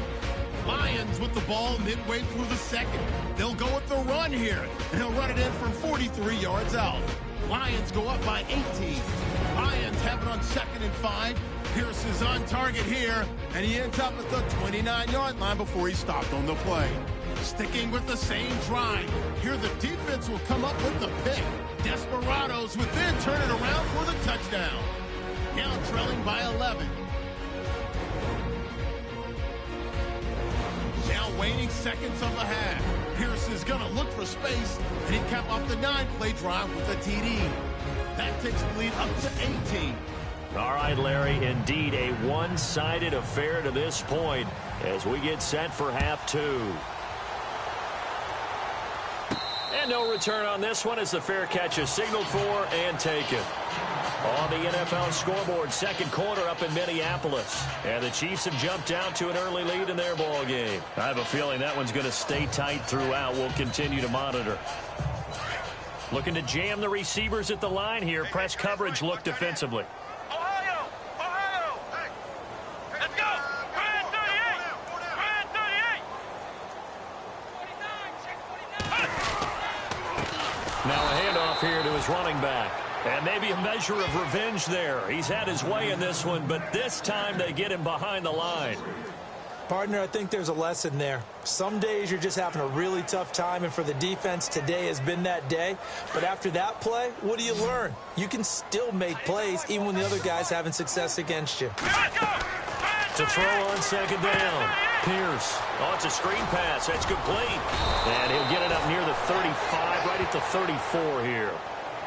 S1: Lions with the ball midway through the second. They'll go with the run here, and he'll run it in from 43 yards out. Lions go up by 18. Lions have it on 2nd and 5. Pierce is on target here, and he ends up at the 29-yard line before he stopped on the play. Sticking with the same drive. Here the defense will come up with the pick. Desperados would then turn it around for the touchdown. Now trailing by 11. Now waning seconds of the half. Pierce is going to look for space, and he capped off the 9-play drive with a TD. That takes the lead up to 18.
S2: All right, Larry, indeed a one-sided affair to this point as we get set for half two. And no return on this one as the fair catch is signaled for and taken. On the NFL scoreboard, second quarter up in Minneapolis. And the Chiefs have jumped out to an early lead in their ball game. I have a feeling that one's going to stay tight throughout. We'll continue to monitor. Looking to jam the receivers at the line here. Press coverage look defensively.
S5: Ohio! Ohio! Let's go! Brand 38! Brand 38! 49, check 49.
S2: Now a handoff here to his running back. And maybe a measure of revenge there. He's had his way in this one, but this time they get him behind the line.
S3: Partner, I think there's a lesson there. Some days you're just having a really tough time, and for the defense, today has been that day. But after that play, what do you learn? You can still make plays even when the other guy's having success against you.
S2: To throw on second down. Pierce. Oh, it's a screen pass. That's complete. And he'll get it up near the 35, right at the 34 here.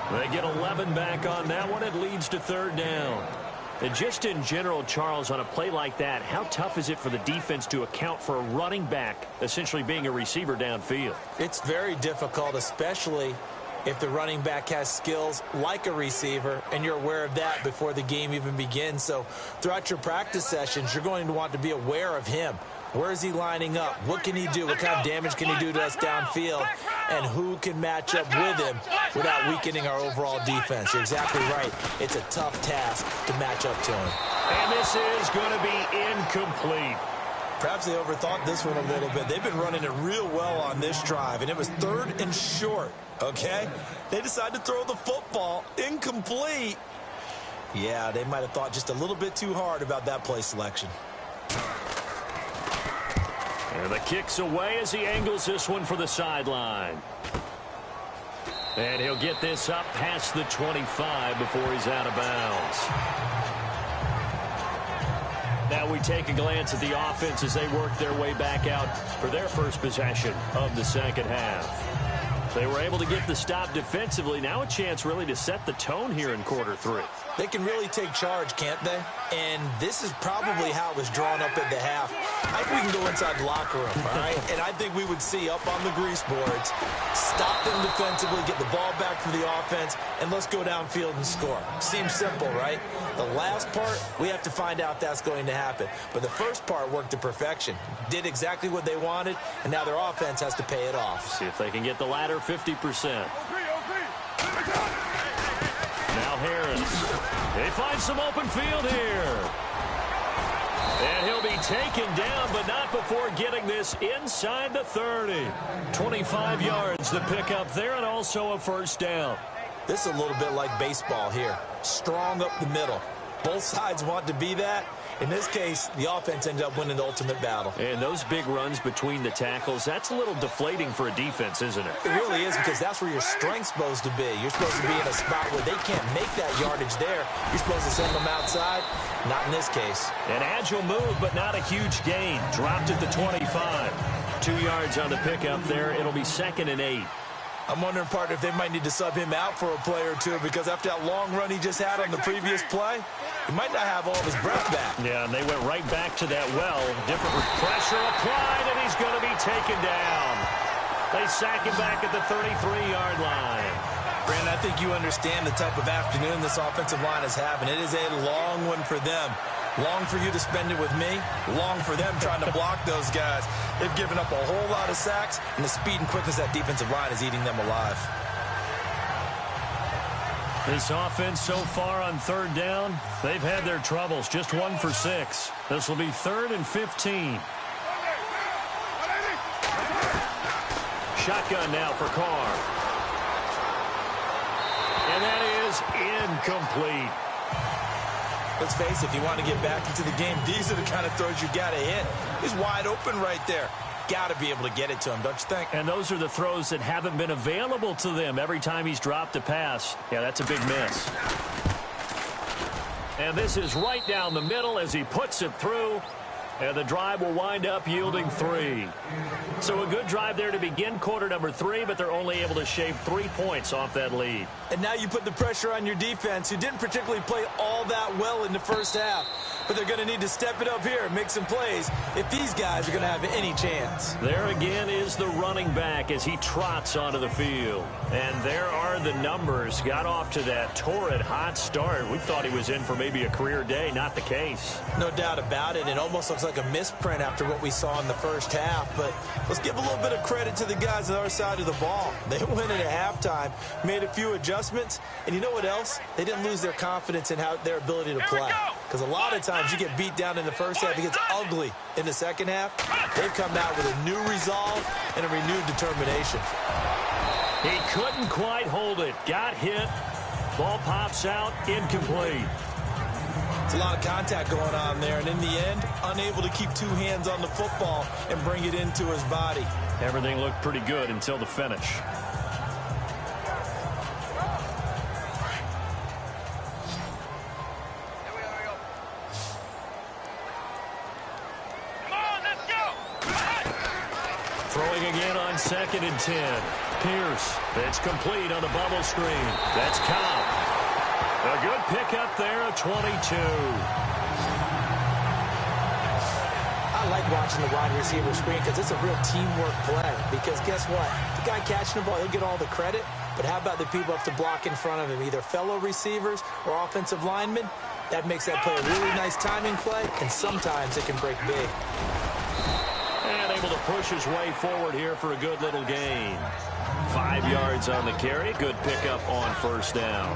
S2: They get 11 back on that one. It leads to third down. And just in general, Charles, on a play like that, how tough is it for the defense to account for a running back essentially being a receiver downfield?
S3: It's very difficult, especially if the running back has skills like a receiver, and you're aware of that before the game even begins. So throughout your practice sessions, you're going to want to be aware of him. Where is he lining up? What can he do? What kind of damage can he do to us downfield? And who can match up with him without weakening our overall defense? You're exactly right. It's a tough task to match up to him.
S2: And this is going to be incomplete.
S3: Perhaps they overthought this one a little bit. They've been running it real well on this drive, and it was 3rd and short, okay? They decided to throw the football incomplete. Yeah, they might have thought just a little bit too hard about that play selection.
S2: And the kick's away as he angles this one for the sideline. And he'll get this up past the 25 before he's out of bounds. Now we take a glance at the offense as they work their way back out for their first possession of the second half. They were able to get the stop defensively. Now a chance really to set the tone here in quarter 3.
S3: They can really take charge, can't they? And this is probably how it was drawn up at the half. I think we can go inside the locker room, all right? And I think we would see up on the grease boards, stop them defensively, get the ball back for the offense, and let's go downfield and score. Seems simple, right? The last part, we have to find out that's going to happen. But the first part worked to perfection. Did exactly what they wanted, and now their offense has to pay it off.
S2: See if they can get the latter 50%. Now Harris. They find some open field here. And he'll be taken down, but not before getting this inside the 30. 25 yards to pick up there, and also a first down.
S3: This is a little bit like baseball here. Strong up the middle. Both sides want to be that. In this case, the offense ended up winning the ultimate battle.
S2: And those big runs between the tackles, that's a little deflating for a defense, isn't it?
S3: It really is, because that's where your strength's supposed to be. You're supposed to be in a spot where they can't make that yardage there. You're supposed to send them outside. Not in this case.
S2: An agile move, but not a huge gain. Dropped at the 25. 2 yards on the pickup there. It'll be 2nd and 8.
S3: I'm wondering, partner, if they might need to sub him out for a play or two, because after that long run he just had on the previous play, he might not have all of his breath back.
S2: Yeah, and they went right back to that well. Different pressure applied, and he's going to be taken down. They sack him back at the 33-yard line.
S3: Brandon, I think you understand the type of afternoon this offensive line is having. It is a long one for them. Long for you to spend it with me. Long for them trying to block those guys. They've given up a whole lot of sacks, and the speed and quickness of that defensive line is eating them alive.
S2: This offense so far on 3rd down, they've had their troubles. Just 1 for 6. This will be 3rd and 15. Shotgun now for Carr. And that is incomplete.
S3: Let's face it, if you want to get back into the game, these are the kind of throws you got to hit. He's wide open right there. Got to be able to get it to him, don't you think?
S2: And those are the throws that haven't been available to them every time he's dropped a pass. Yeah, that's a big miss. And this is right down the middle as he puts it through. And the drive will wind up yielding 3. So a good drive there to begin quarter number 3, but they're only able to shave 3 points off that lead.
S3: And now you put the pressure on your defense, who didn't particularly play all that well in the first half. But they're going to need to step it up here and make some plays if these guys are going to have any chance.
S2: There again is the running back as he trots onto the field. And there are the numbers. Got off to that torrid hot start. We thought he was in for maybe a career day. Not the case.
S3: No doubt about it. It almost looks like a misprint after what we saw in the first half. But let's give a little bit of credit to the guys on our side of the ball. They went in at halftime, made a few adjustments. And you know what else? They didn't lose their confidence in their ability to play. Because a lot of times you get beat down in the first half. It gets ugly in the second half. They've come out with a new resolve and a renewed determination.
S2: He couldn't quite hold it. Got hit. Ball pops out. Incomplete.
S3: It's a lot of contact going on there. And in the end, unable to keep 2 hands on the football and bring it into his body.
S2: Everything looked pretty good until the finish. Throwing again on 2nd and 10. Pierce. It's complete on the bubble screen. That's Cobb. A good pickup there at 22.
S3: I like watching the wide receiver screen because it's a real teamwork play. Because guess what? The guy catching the ball, he'll get all the credit. But how about the people up to block in front of him, either fellow receivers or offensive linemen? That makes that play a really nice timing play, and sometimes it can break big.
S2: And able to push his way forward here for a good little gain. 5 yards on the carry. Good pickup on first down.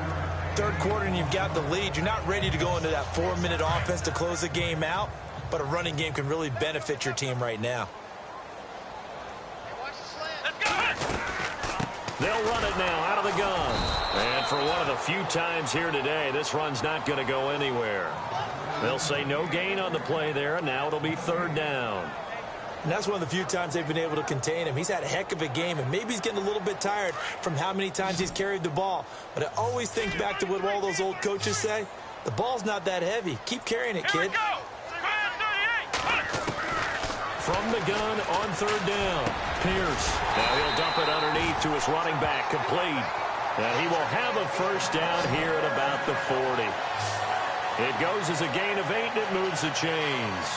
S3: Third quarter and you've got the lead. You're not ready to go into that 4-minute offense to close the game out, but a running game can really benefit your team right now.
S2: They'll run it now out of the gun. And for one of the few times here today, this run's not going to go anywhere. They'll say no gain on the play there, and now it'll be 3rd down.
S3: And that's one of the few times they've been able to contain him. He's had a heck of a game, and maybe he's getting a little bit tired from how many times he's carried the ball. But I always think back to what all those old coaches say. The ball's not that heavy. Keep carrying it, kid.
S2: from the gun on third down. Pierce. Now he'll dump it underneath to his running back, complete. And he will have a first down here at about the 40. It goes as a gain of 8, and it moves the chains.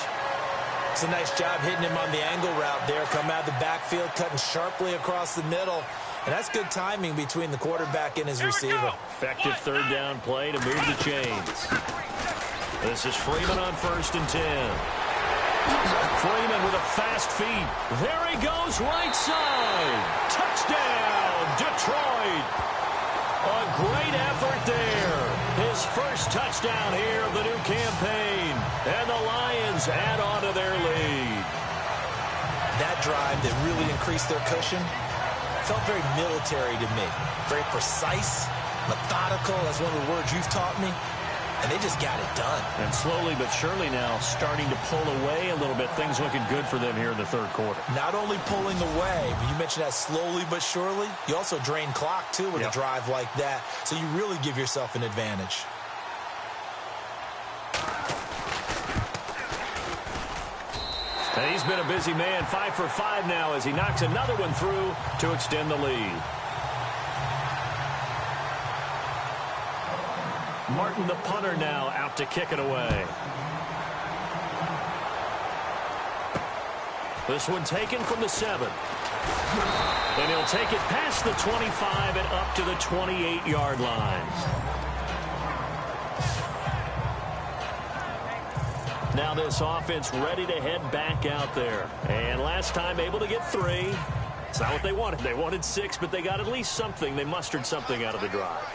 S3: It's a nice job hitting him on the angle route there. Come out of the backfield, cutting sharply across the middle. And that's good timing between the quarterback and his receiver.
S2: Effective third down play to move the chains. This is Freeman on 1st and 10. Freeman with a fast feet. There he goes, right side. Touchdown, Detroit. A great effort there. His first touchdown here of the new campaign. And the Lions add on to their lead.
S3: That drive that really increased their cushion felt very military to me. Very precise, methodical. That's one of the words you've taught me. And they just got it done.
S2: And slowly but surely now starting to pull away a little bit. Things looking good for them here in the third quarter.
S3: Not only pulling away, but you mentioned that slowly but surely. You also drain clock, too, with a drive like that. So you really give yourself an advantage.
S2: And he's been a busy man, 5 for 5 now as he knocks another one through to extend the lead. Martin, the punter, now out to kick it away. This one taken from the 7. And he'll take it past the 25 and up to the 28-yard line. Now this offense ready to head back out there. And last time able to get 3. It's not what they wanted. They wanted 6, but they got at least something. They mustered something out of the drive.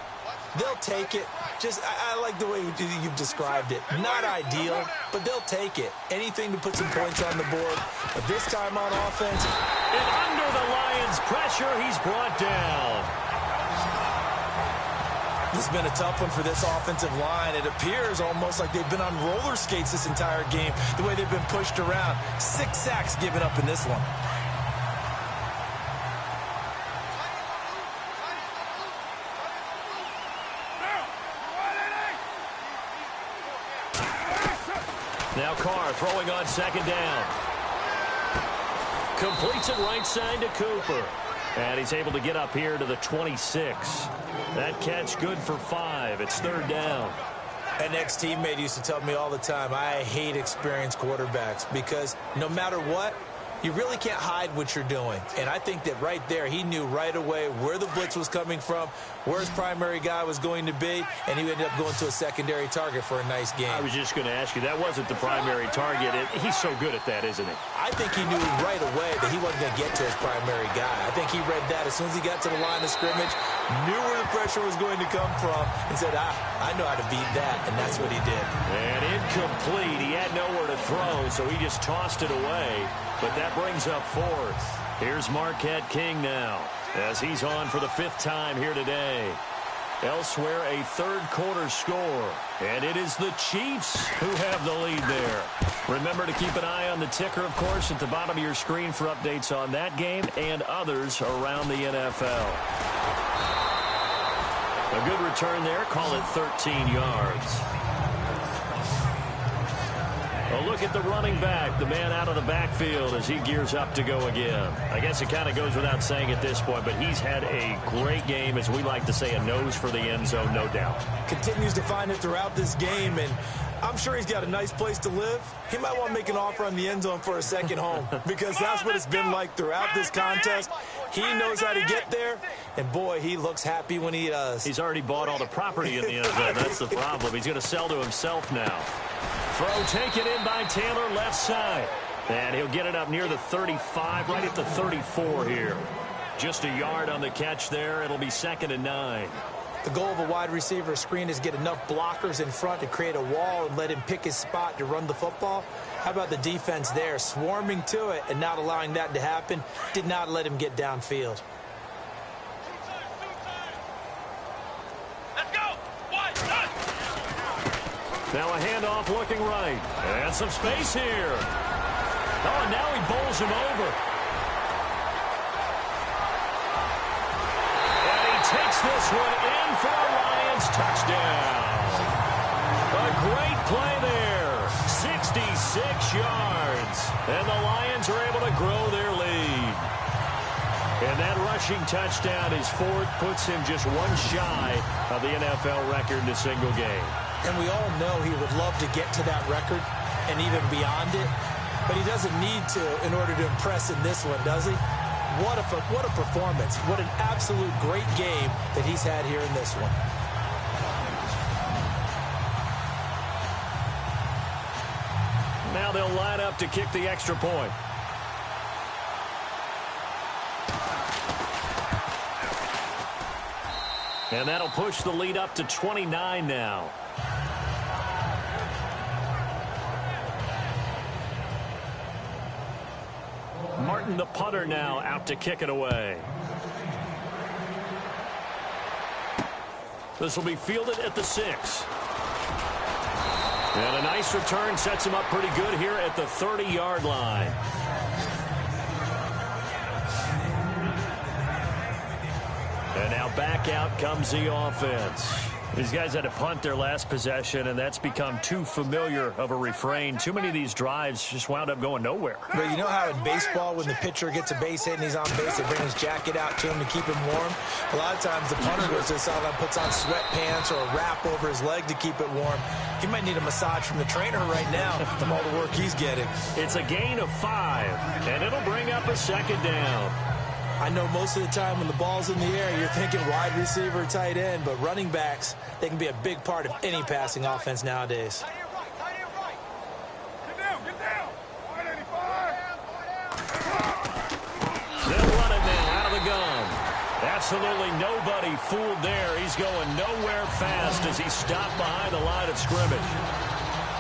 S3: They'll take it. I like the way you've described it. Not ideal, but they'll take it. Anything to put some points on the board. But this time on offense.
S2: And under the Lions' pressure, he's brought down.
S3: This has been a tough one for this offensive line. It appears almost like they've been on roller skates this entire game, the way they've been pushed around. 6 sacks given up in this one.
S2: Now Carr throwing on 2nd down. Completes it right side to Cooper. And he's able to get up here to the 26. That catch good for 5. It's 3rd down.
S3: An ex-teammate used to tell me all the time, I hate experienced quarterbacks because no matter what, you really can't hide what you're doing. And I think that right there, he knew right away where the blitz was coming from, where his primary guy was going to be, and he ended up going to a secondary target for a nice game.
S2: I was just going to ask you, that wasn't the primary target. He's so good at that, isn't he?
S3: I think he knew right away that he wasn't going to get to his primary guy. I think he read that as soon as he got to the line of scrimmage, knew where the pressure was going to come from, and said, I know how to beat that, and that's what he did.
S2: And incomplete. He had nowhere to throw, so he just tossed it away. But that brings up 4th. Here's Marquette King now as he's on for the 5th time here today. Elsewhere, a third quarter score. And it is the Chiefs who have the lead there. Remember to keep an eye on the ticker, of course, at the bottom of your screen for updates on that game and others around the NFL. A good return there. Call it 13 yards. A look at the running back, the man out of the backfield as he gears up to go again. I guess it kind of goes without saying at this point, but he's had a great game, as we like to say, a nose for the end zone, no doubt.
S3: Continues to find it throughout this game, and I'm sure he's got a nice place to live. He might want to make an offer on the end zone for a second home because that's what it's been like throughout this contest. He knows how to get there, and boy, he looks happy when he does.
S2: He's already bought all the property in the end zone. That's the problem. He's going to sell to himself now. Throw taken in by Taylor, left side. And he'll get it up near the 35, right at the 34 here. Just a yard on the catch there. It'll be 2nd and 9.
S3: The goal of a wide receiver screen is get enough blockers in front to create a wall and let him pick his spot to run the football. How about the defense there, swarming to it and not allowing that to happen? Did not let him get downfield.
S2: Now a handoff looking right. And some space here. Oh, and now he bowls him over. And he takes this one in for a Lions touchdown. A great play there. 66 yards. And the Lions are able to grow their lead. And that rushing touchdown, his fourth, puts him just one shy of the NFL record in a single game.
S3: And we all know he would love to get to that record and even beyond it. But he doesn't need to in order to impress in this one, does he? What a performance. What an absolute great game that he's had here in this one.
S2: Now they'll line up to kick the extra point. And that'll push the lead up to 29 now. Martin, the punter, now out to kick it away. This will be fielded at the 6. And a nice return sets him up pretty good here at the 30-yard line. And now back out comes the offense. These guys had to punt their last possession, and that's become too familiar of a refrain. Too many of these drives just wound up going nowhere.
S3: But you know how in baseball, when the pitcher gets a base hit and he's on base, they bring his jacket out to him to keep him warm? A lot of times the punter goes to the sideline, puts on sweatpants or a wrap over his leg to keep it warm. He might need a massage from the trainer right now from all the work he's getting.
S2: It's a gain of 5, and it'll bring up a second down.
S3: I know most of the time when the ball's in the air, you're thinking wide receiver, tight end, but running backs, they can be a big part of any passing offense nowadays.
S2: They'll run it now out of the gun. Absolutely nobody fooled there. He's going nowhere fast as he's stopped behind the line of scrimmage.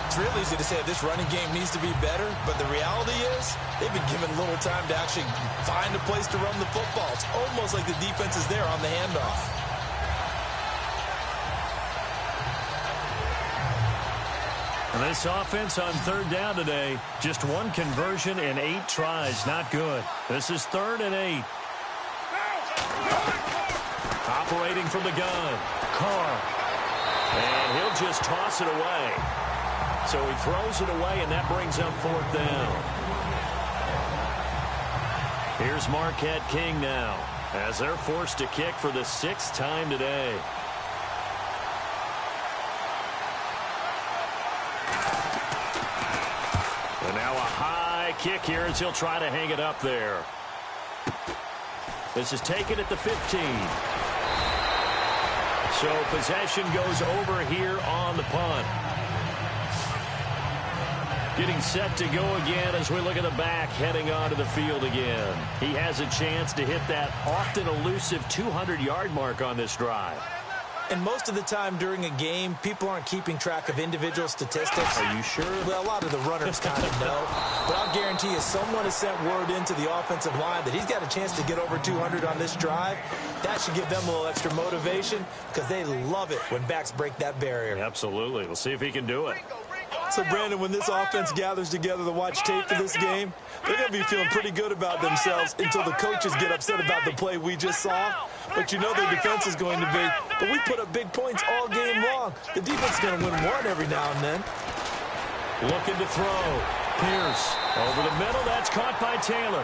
S3: It's real easy to say this running game needs to be better, but the reality is they've been given little time to actually find a place to run the football. It's almost like the defense is there on the handoff.
S2: And this offense on third down today, just one conversion in 8 tries. Not good. This is 3rd and 8. Operating from the gun. Carr. And he'll just toss it away. So he throws it away, and that brings up 4th down. Here's Marquette King now, as they're forced to kick for the 6th time today. And now a high kick here as he'll try to hang it up there. This is taken at the 15. So possession goes over here on the punt. Getting set to go again as we look at the back heading onto the field again. He has a chance to hit that often elusive 200-yard mark on this drive.
S3: And most of the time during a game, people aren't keeping track of individual statistics.
S2: Are you sure?
S3: Well, a lot of the runners kind of know. But I'll guarantee you someone has sent word into the offensive line that he's got a chance to get over 200 on this drive. That should give them a little extra motivation because they love it when backs break that barrier.
S2: Absolutely. We'll see if he can do it.
S3: So, Brandon, when this offense gathers together to watch tape for this game, they're going to be feeling pretty good about themselves until the coaches get upset about the play we just saw. But you know their defense is going to be. But we put up big points all game long. The defense is going to win one every now and then.
S2: Looking to throw. Pierce over the middle. That's caught by Taylor.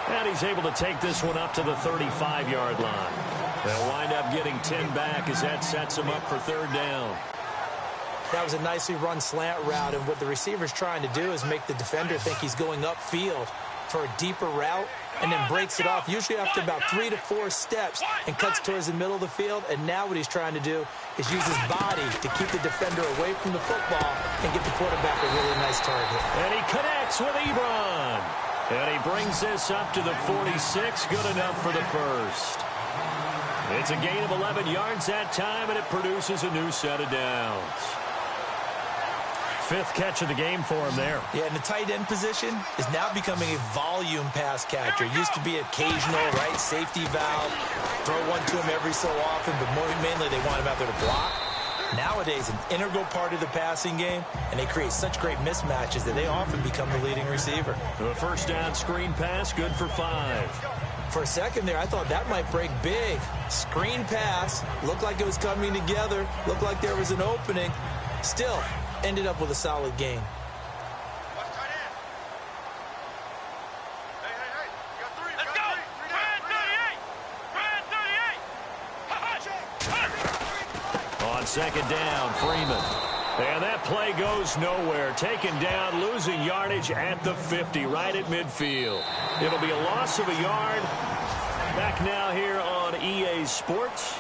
S2: And he's able to take this one up to the 35-yard line. They'll wind up getting 10 back as that sets him up for 3rd down.
S3: That was a nicely run slant route, and what the receiver's trying to do is make the defender think he's going upfield for a deeper route and then breaks it off, usually after about 3 to 4 steps, and cuts towards the middle of the field. And now what he's trying to do is use his body to keep the defender away from the football and get the quarterback a really nice target.
S2: And he connects with Ebron. And he brings this up to the 46, good enough for the first. It's a gain of 11 yards that time, and it produces a new set of downs. 5th catch of the game for him there.
S3: Yeah, and the tight end position is now becoming a volume pass catcher. It used to be occasional, right, safety valve, throw one to him every so often, but mainly they want him out there to block. Nowadays, an integral part of the passing game, and they create such great mismatches that they often become the leading receiver.
S2: The first down screen pass, good for 5.
S3: For a second there, I thought that might break big. Screen pass, looked like it was coming together, looked like there was an opening. Still, ended up with a solid game.
S2: second down, Freeman. And that play goes nowhere. Taken down, losing yardage at the 50, right at midfield. It'll be a loss of a yard. Back now here on EA Sports.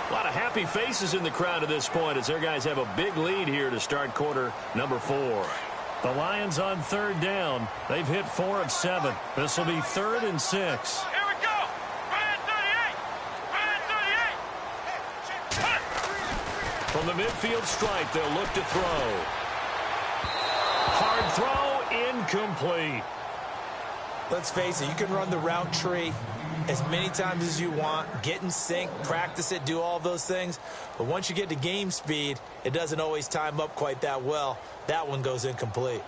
S2: A lot of happy faces in the crowd at this point as their guys have a big lead here to start quarter number 4.
S6: The Lions on third down. They've hit 4 of 7. This will be 3rd and 6.
S5: Here we go. Ryan 38. Ryan 38.
S2: From the midfield stripe, they'll look to throw. Hard throw, incomplete.
S3: Let's face it, you can run the route tree as many times as you want, get in sync, practice it, do all those things. But once you get to game speed, it doesn't always time up quite that well. That one goes incomplete.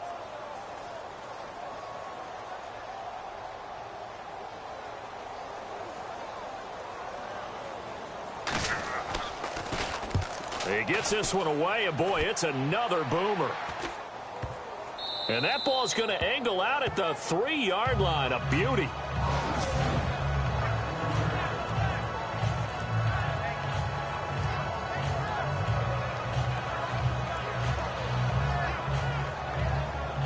S2: He gets this one away, and boy, it's another boomer. And that ball's going to angle out at the 3-yard line. A beauty.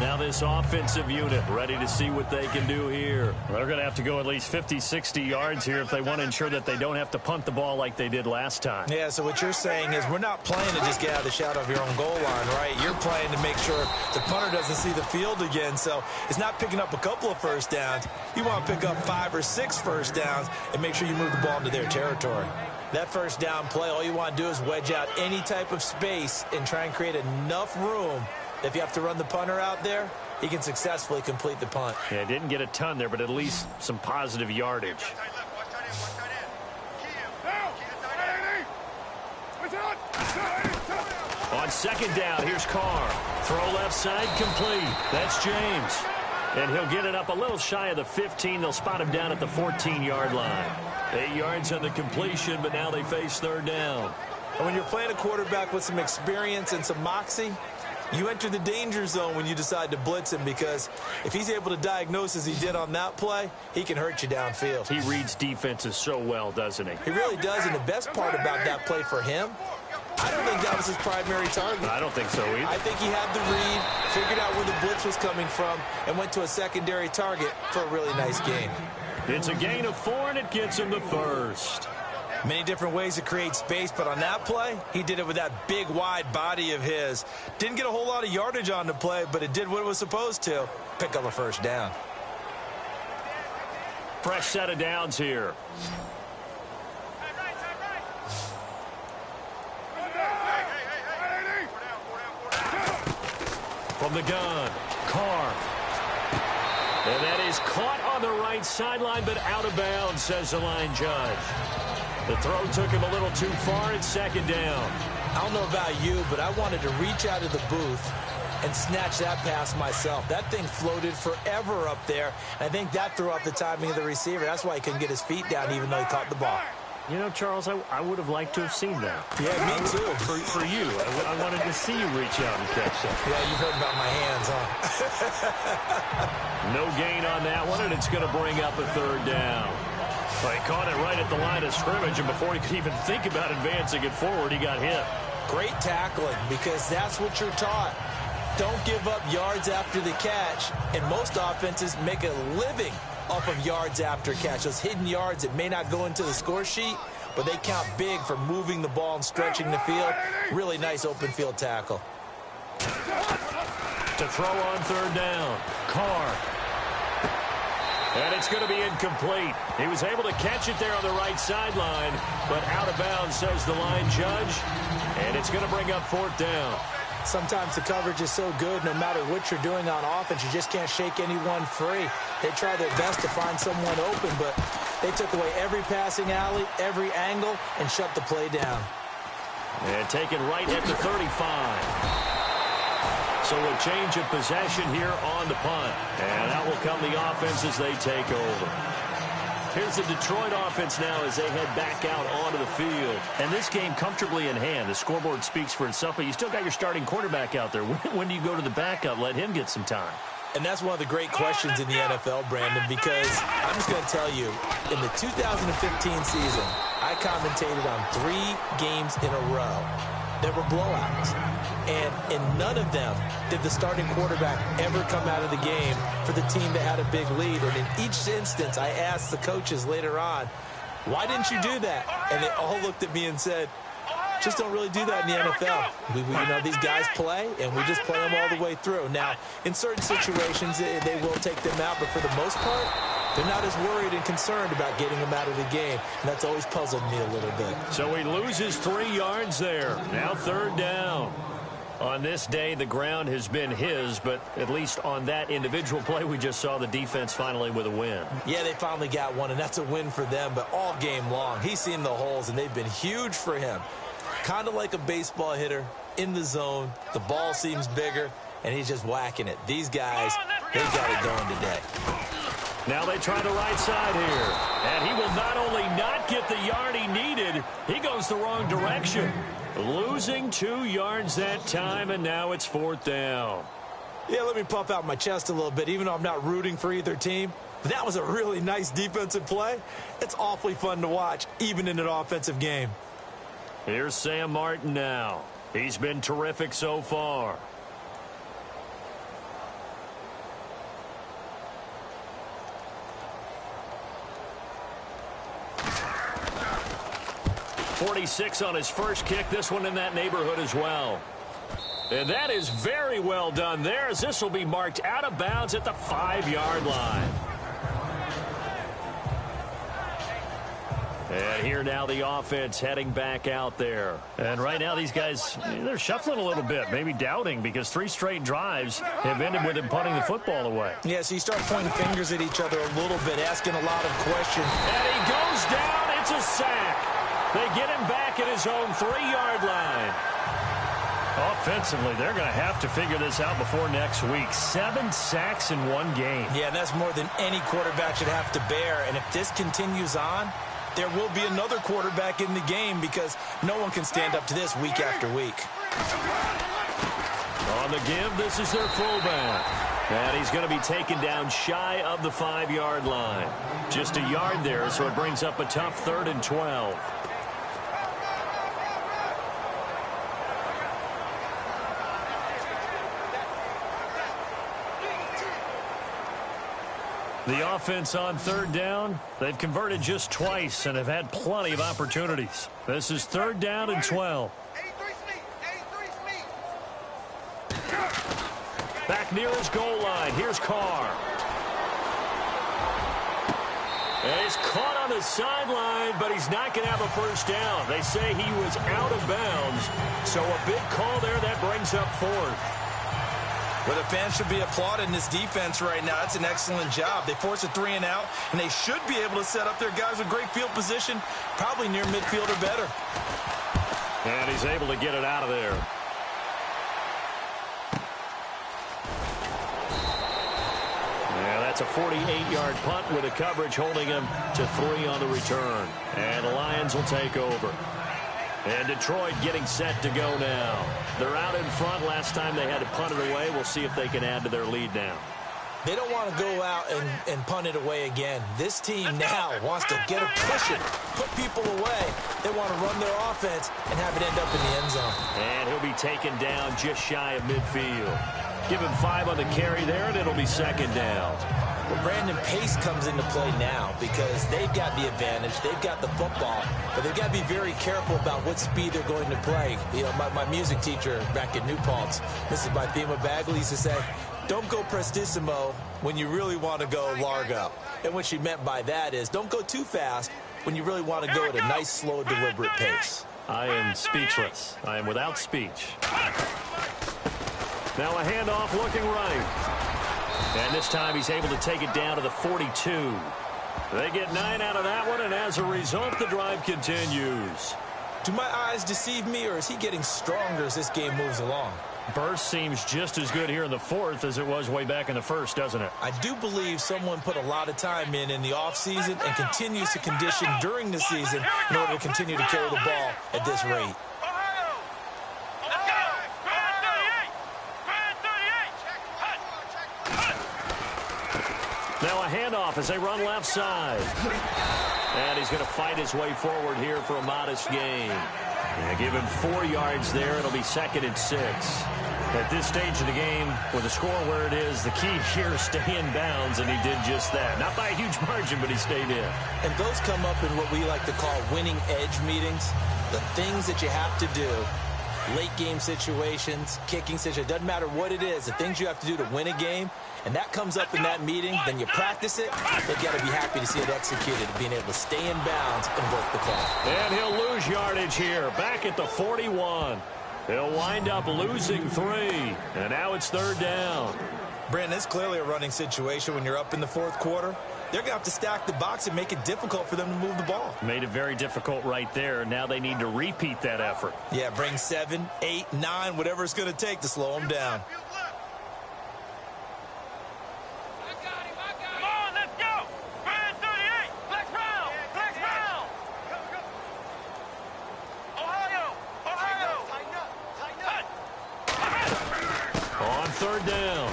S2: Now this offensive unit ready to see what they can do here.
S6: They're going to have to go at least 50, 60 yards here if they want to ensure that they don't have to punt the ball like they did last time.
S3: Yeah, so what you're saying is we're not playing to just get out of the shadow of your own goal line, right? You're playing to make sure the punter doesn't see the field again. So it's not picking up a couple of first downs. You want to pick up 5 or 6 first downs and make sure you move the ball into their territory. That first down play, all you want to do is wedge out any type of space and try and create enough room. If you have to run the punter out there, he can successfully complete the punt.
S2: Yeah, didn't get a ton there, but at least some positive yardage. On second down, here's Carr. Throw left side, complete. That's James. And he'll get it up a little shy of the 15. They'll spot him down at the 14-yard line. 8 yards on the completion, but now they face third down.
S3: And when you're playing a quarterback with some experience and some moxie, you enter the danger zone when you decide to blitz him, because if he's able to diagnose as he did on that play, he can hurt you downfield.
S2: He reads defenses so well, doesn't he?
S3: He really does, and the best part about that play for him, I don't think that was his primary target.
S2: I don't think so either.
S3: I think he had the read, figured out where the blitz was coming from, and went to a secondary target for a really nice gain.
S2: It's a gain of 4, and it gets him the first.
S3: Many different ways to create space, but on that play, he did it with that big, wide body of his. Didn't get a whole lot of yardage on the play, but it did what it was supposed to. Pick up a first down.
S2: Fresh set of downs here. From the gun, Carr. And that is caught on the right sideline, but out of bounds, says the line judge. The throw took him a little too far. It's second down.
S3: I don't know about you, but I wanted to reach out of the booth and snatch that pass myself. That thing floated forever up there. I think that threw off the timing of the receiver. That's why he couldn't get his feet down even though he caught the ball.
S6: You know, Charles, I would have liked to have seen that.
S3: Yeah, me too.
S6: For you. I wanted to see you reach out and catch that.
S3: Yeah, you've heard about my hands, huh?
S2: No gain on that one, and it's going to bring up a third down. Well, he caught it right at the line of scrimmage, and before he could even think about advancing it forward, he got hit.
S3: Great tackling, because that's what you're taught. Don't give up yards after the catch, and most offenses make a living off of yards after catch. Those hidden yards that may not go into the score sheet, but they count big for moving the ball and stretching the field. Really nice open field tackle.
S2: To throw on third down, Carr. And it's going to be incomplete. He was able to catch it there on the right sideline, but out of bounds, says the line judge. And it's going to bring up fourth down.
S3: Sometimes the coverage is so good, no matter what you're doing on offense, you just can't shake anyone free. They try their best to find someone open, but they took away every passing alley, every angle, and shut the play down.
S2: And taken right at the 35. So a change of possession here on the punt. And that will come the offense as they take over. Here's the Detroit offense now as they head back out onto the field.
S6: And this game comfortably in hand. The scoreboard speaks for itself, but you still got your starting quarterback out there. When do you go to the backup? Let him get some time.
S3: And that's one of the great questions in the NFL, Brandon, because I'm just going to tell you, in the 2015 season, I commentated on 3 games in a row. that were blowouts. And in none of them did the starting quarterback ever come out of the game for the team that had a big lead. And in each instance, I asked the coaches later on, why didn't you do that? And they all looked at me and said, just don't really do that in the NFL. You know, these guys play, and we just play them all the way through. Now, in certain situations, they will take them out, but for the most part, they're not as worried and concerned about getting them out of the game. And that's always puzzled me a little bit.
S2: So he loses 3 yards there. Now 3rd down. On this day, the ground has been his, but at least on that individual play, we just saw the defense finally with a win.
S3: Yeah, they finally got one, and that's a win for them. But all game long, he's seen the holes, and they've been huge for him. Kind of like a baseball hitter in the zone. The ball seems bigger, and he's just whacking it. These guys, they got it going today.
S2: Now they try the right side here. And he will not only not get the yard he needed, he goes the wrong direction. Losing 2 yards that time, and now it's 4th down.
S3: Yeah, let me puff out my chest a little bit, even though I'm not rooting for either team. But that was a really nice defensive play. It's awfully fun to watch, even in an offensive game.
S2: Here's Sam Martin now. He's been terrific so far. .46 on his first kick. This one in that neighborhood as well. And that is very well done there, as this will be marked out of bounds at the 5-yard line. And here now the offense heading back out there. And right now these guys, they're shuffling a little bit, maybe doubting, because 3 straight drives have ended with him punting the football away.
S3: Yeah, so you start pointing fingers at each other a little bit, asking a lot of questions.
S2: And he goes down. It's a sack. They get him back at his own 3-yard line. Offensively, they're going to have to figure this out before next week. 7 sacks in 1 game.
S3: Yeah, that's more than any quarterback should have to bear. And if this continues on, there will be another quarterback in the game, because no one can stand up to this week after week.
S2: On the give, this is their fullback. And he's going to be taken down shy of the 5-yard line. Just a yard there, so it brings up a tough 3rd and 12. The offense on 3rd down, they've converted just twice and have had plenty of opportunities. This is 3rd down and 12. Back near his goal line. Here's Carr. And he's caught on the sideline, but he's not going to have a first down. They say he was out of bounds. So a big call there that brings up 4th.
S3: Well, the fans should be applauding this defense right now. That's an excellent job. They force a 3 and out, and they should be able to set up their guys with great field position, probably near midfield or better.
S2: And he's able to get it out of there. Yeah, that's a 48-yard punt with a coverage holding him to 3 on the return. And the Lions will take over. And Detroit getting set to go now. They're out in front. Last time they had to punt it away. We'll see if they can add to their lead now.
S3: They don't want to go out and punt it away again. This team now wants to get a cushion, put people away. They want to run their offense and have it end up in the end zone.
S2: And he'll be taken down just shy of midfield. Give him 5 on the carry there, and it'll be 2nd down.
S3: Well, Brandon, pace comes into play now because they've got the advantage. They've got the football, but they've got to be very careful about what speed they're going to play. You know, my music teacher back at New Paltz, Mrs. Bythema Bagley, used to say, don't go prestissimo when you really want to go largo. And what she meant by that is don't go too fast when you really want to go at a nice, slow, deliberate pace.
S2: I am speechless. I am without speech. Now a handoff looking right. And this time he's able to take it down to the 42. They get 9 out of that one, and as a result, the drive continues.
S3: Do my eyes deceive me, or is he getting stronger as this game moves along?
S2: Burst seems just as good here in the 4th as it was way back in the 1st, doesn't it?
S3: I do believe someone put a lot of time in the offseason and continues to condition during the season in order to continue to carry the ball at this rate.
S2: Now a handoff as they run left side. And he's going to fight his way forward here for a modest gain. Yeah, give him 4 yards there. It'll be 2nd and 6. At this stage of the game, with the score where it is, the key here is stay in bounds, and he did just that. Not by a huge margin, but he stayed in.
S3: And those come up in what we like to call winning edge meetings. The things that you have to do, late game situations, kicking situations, doesn't matter what it is, the things you have to do to win a game, and that comes up in that meeting, then you practice it, they've got to be happy to see it executed, being able to stay in bounds and work the clock.
S2: And he'll lose yardage here, back at the 41. He'll wind up losing 3, and now it's 3rd down.
S3: Brandon, it's clearly a running situation when you're up in the 4th quarter. They're going to have to stack the box and make it difficult for them to move the ball.
S2: Made it very difficult right there. Now they need to repeat that effort.
S3: Yeah, bring 7, 8, 9, whatever it's going to take to slow them down.
S5: Come on, let's go. Brand 38. Flex round. Flex round. Ohio. Tighten up.
S2: On 3rd down,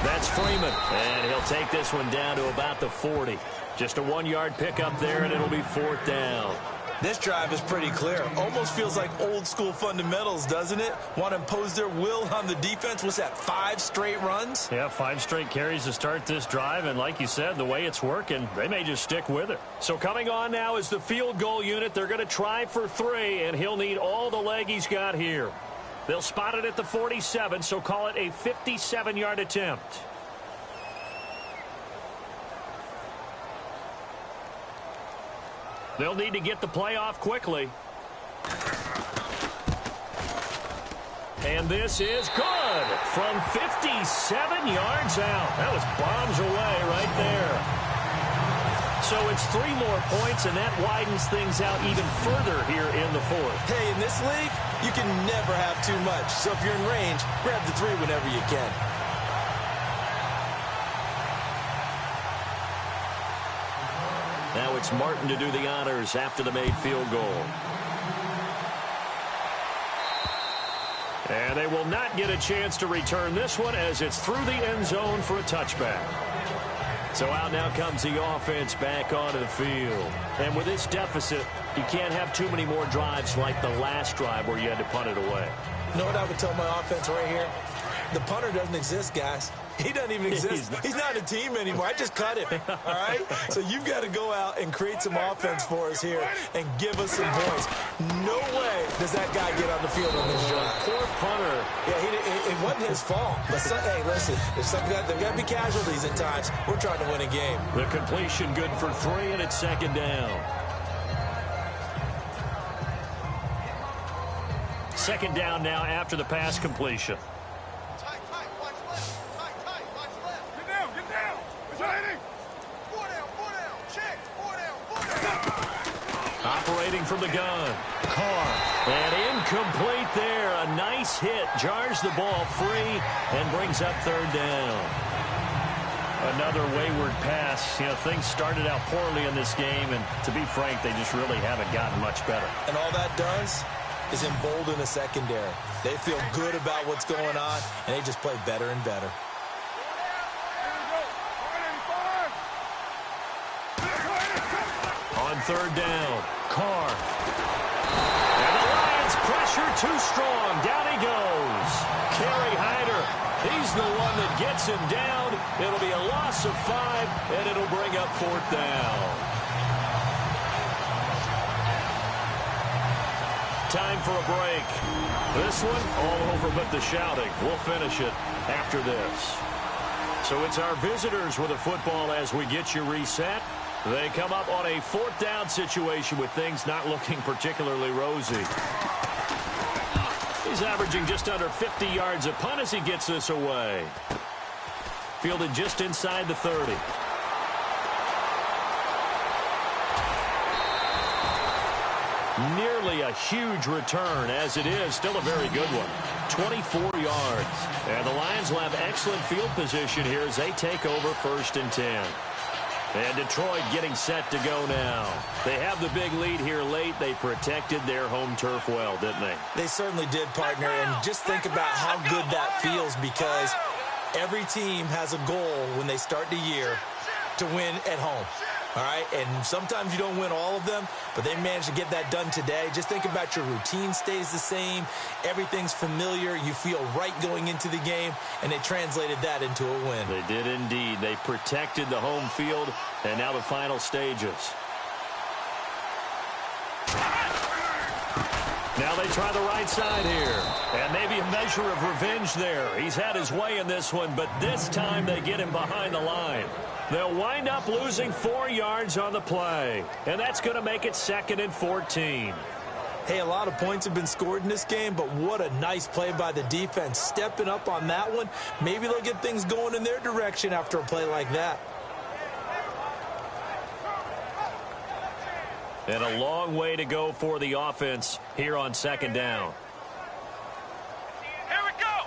S2: that's Freeman. And he'll take this one down to about the 40. Just a 1-yard pickup there, and it'll be 4th down.
S3: This drive is pretty clear. Almost feels like old school fundamentals, doesn't it? Want to impose their will on the defense. What's that, 5 straight runs?
S2: Yeah, 5 straight carries to start this drive, and like you said, the way it's working, they may just stick with it. So coming on now is the field goal unit. They're going to try for 3, and he'll need all the leg he's got here. They'll spot it at the 47, so call it a 57-yard attempt. They'll need to get the play off quickly. And this is good from 57 yards out. That was bombs away right there. So it's 3 more points, and that widens things out even further here in the 4th.
S3: Hey, in this league, you can never have too much. So if you're in range, grab the 3 whenever you can.
S2: Now it's Martin to do the honors after the made field goal. And they will not get a chance to return this one as it's through the end zone for a touchback. So out now comes the offense back onto the field. And with this deficit, you can't have too many more drives like the last drive where you had to punt it away.
S3: You know what I would tell my offense right here? The punter doesn't exist, guys. He doesn't even exist. He's not a team anymore. I just cut him, all right? So you've got to go out and create some offense for us here and give us some points. No way does that guy get on the field on this drive.
S2: Poor punter.
S3: Yeah, it wasn't his fault. But hey, listen, there's got to be casualties at times. We're trying to win a game.
S2: The completion good for 3, and it's 2nd down. 2nd down now after the pass completion. Operating from the gun. Carr. And incomplete there. A nice hit. Jars the ball free and brings up 3rd down. Another wayward pass. You know, things started out poorly in this game, and to be frank, they just really haven't gotten much better.
S3: And all that does is embolden the secondary. They feel good about what's going on, and they just play better and better.
S2: On 3rd down, Carr. And the Lions pressure too strong. Down he goes. Kerry Hyder. He's the one that gets him down. It'll be a loss of 5, and it'll bring up 4th down. Time for a break. This one, all over but the shouting. We'll finish it after this. So it's our visitors with a football as we get you reset. They come up on a 4th down situation with things not looking particularly rosy. He's averaging just under 50 yards a punt as he gets this away. Fielded just inside the 30. Nearly a huge return, as it is still a very good one. 24 yards. And the Lions will have excellent field position here as they take over 1st and 10. And Detroit getting set to go now. They have the big lead here late. They protected their home turf well, didn't they?
S3: They certainly did, partner. And just think about how good that feels, because every team has a goal when they start the year to win at home. All right, and sometimes you don't win all of them, but they managed to get that done today. Just think about your routine stays the same. Everything's familiar. You feel right going into the game, and they translated that into a win.
S2: They did indeed. They protected the home field, and now the final stages. Now they try the right side here. And maybe a measure of revenge there. He's had his way in this one, but this time they get him behind the line. They'll wind up losing 4 yards on the play. And that's going to make it 2nd and 14.
S3: Hey, a lot of points have been scored in this game, but what a nice play by the defense. Stepping up on that one, maybe they'll get things going in their direction after a play like that.
S2: And a long way to go for the offense here on 2nd down.
S5: Here we go.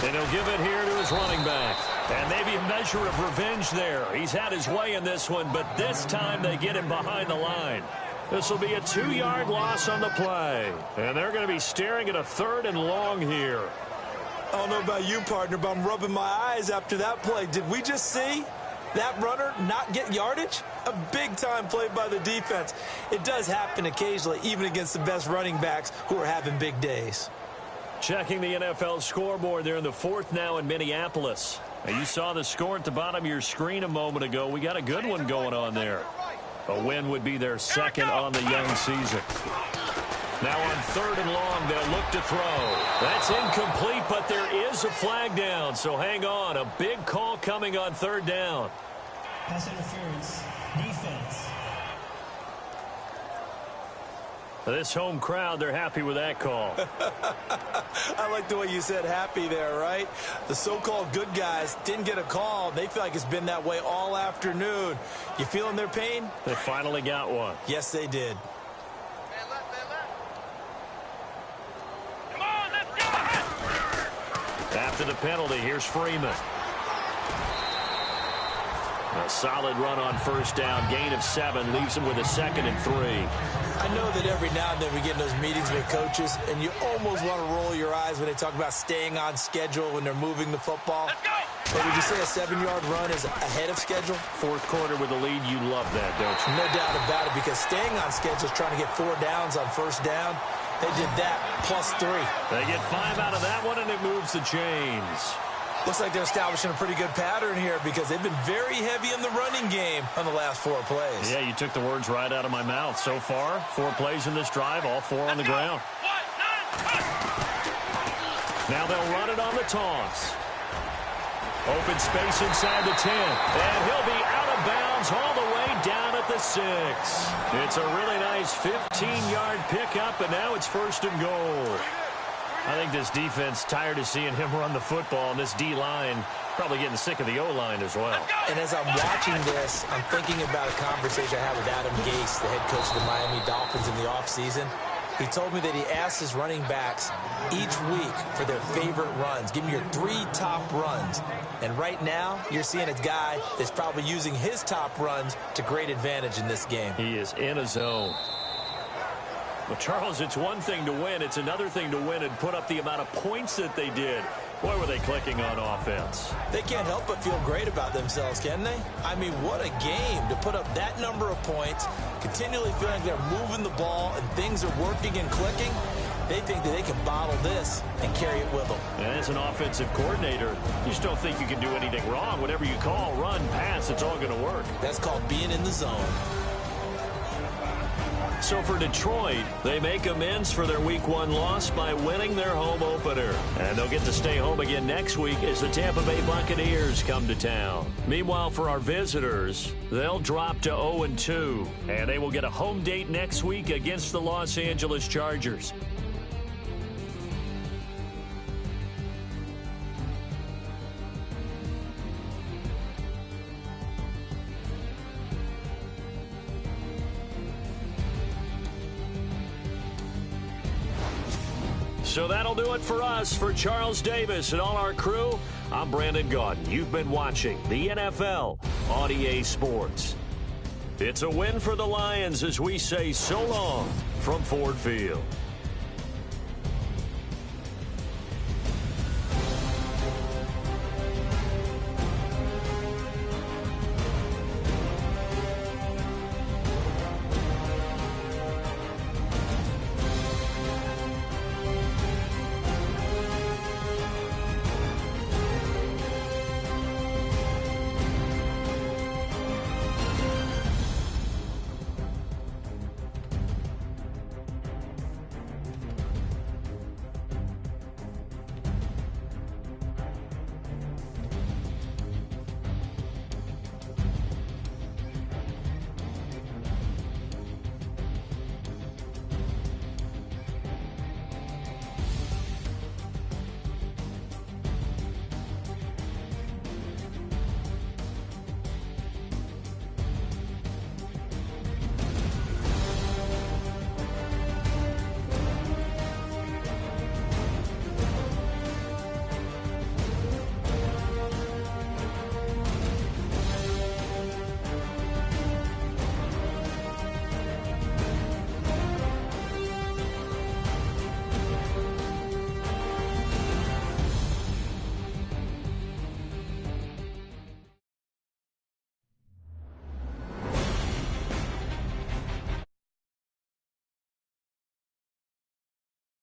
S2: And he'll give it here to his running back. And maybe a measure of revenge there. He's had his way in this one, but this time they get him behind the line. This will be a 2-yard loss on the play. And they're going to be staring at a 3rd and long here.
S3: I don't know about you, partner, but I'm rubbing my eyes after that play. Did we just see that runner not get yardage? A big-time play by the defense. It does happen occasionally, even against the best running backs who are having big days.
S2: Checking the NFL scoreboard there in the 4th now in Minneapolis. Now you saw the score at the bottom of your screen a moment ago. We got a good one going on there. A win would be their 2nd on the young season. Now on 3rd and long, they'll look to throw. That's incomplete, but there is a flag down, so hang on. A big call coming on 3rd down.
S4: Pass interference. Defense.
S2: This home crowd, they're happy with that call.
S3: I like the way you said happy there, right? The so-called good guys didn't get a call. They feel like it's been that way all afternoon. You feeling their pain?
S2: They finally got one.
S3: Yes, they did.
S5: Come on, let's go.
S2: After the penalty, here's Freeman. A solid run on 1st down. Gain of 7 leaves him with a 2nd and 3.
S3: I know that every now and then we get in those meetings with coaches, and you almost want to roll your eyes when they talk about staying on schedule when they're moving the football.
S5: Let's go.
S3: But would you say a 7-yard run is ahead of schedule?
S2: 4th quarter with the lead, you love that, don't you?
S3: No doubt about it, because staying on schedule is trying to get 4 downs on 1st down. They did that plus 3.
S2: They get 5 out of that one, and it moves the chains.
S3: Looks like they're establishing a pretty good pattern here because they've been very heavy in the running game on the last 4 plays.
S2: Yeah, you took the words right out of my mouth. So far, 4 plays in this drive, all 4 on the ground. Now they'll run it on the toss. Open space inside the 10. And he'll be out of bounds all the way down at the 6. It's a really nice 15-yard pickup, and now it's 1st and goal. I think this defense tired of seeing him run the football, and this D-line probably getting sick of the O-line as well.
S3: And as I'm watching this, I'm thinking about a conversation I had with Adam Gase, the head coach of the Miami Dolphins in the offseason. He told me that he asked his running backs each week for their favorite runs. Give me your 3 top runs. And right now, you're seeing a guy that's probably using his top runs to great advantage in this game.
S2: He is in a zone. Well, Charles, it's one thing to win. It's another thing to win and put up the amount of points that they did. Boy, were they clicking on offense.
S3: They can't help but feel great about themselves, can they? I mean, what a game to put up that number of points, continually feeling like they're moving the ball and things are working and clicking. They think that they can bottle this and carry it with them.
S2: And as an offensive coordinator, you just don't think you can do anything wrong. Whatever you call, run, pass, it's all going to work.
S3: That's called being in the zone.
S2: So for Detroit, they make amends for their Week 1 loss by winning their home opener. And they'll get to stay home again next week as the Tampa Bay Buccaneers come to town. Meanwhile, for our visitors, they'll drop to 0-2. And they will get a home date next week against the Los Angeles Chargers. So that'll do it for us. For Charles Davis and all our crew, I'm Brandon Gaudin. You've been watching the NFL on EA Sports. It's a win for the Lions as we say so long from Ford Field.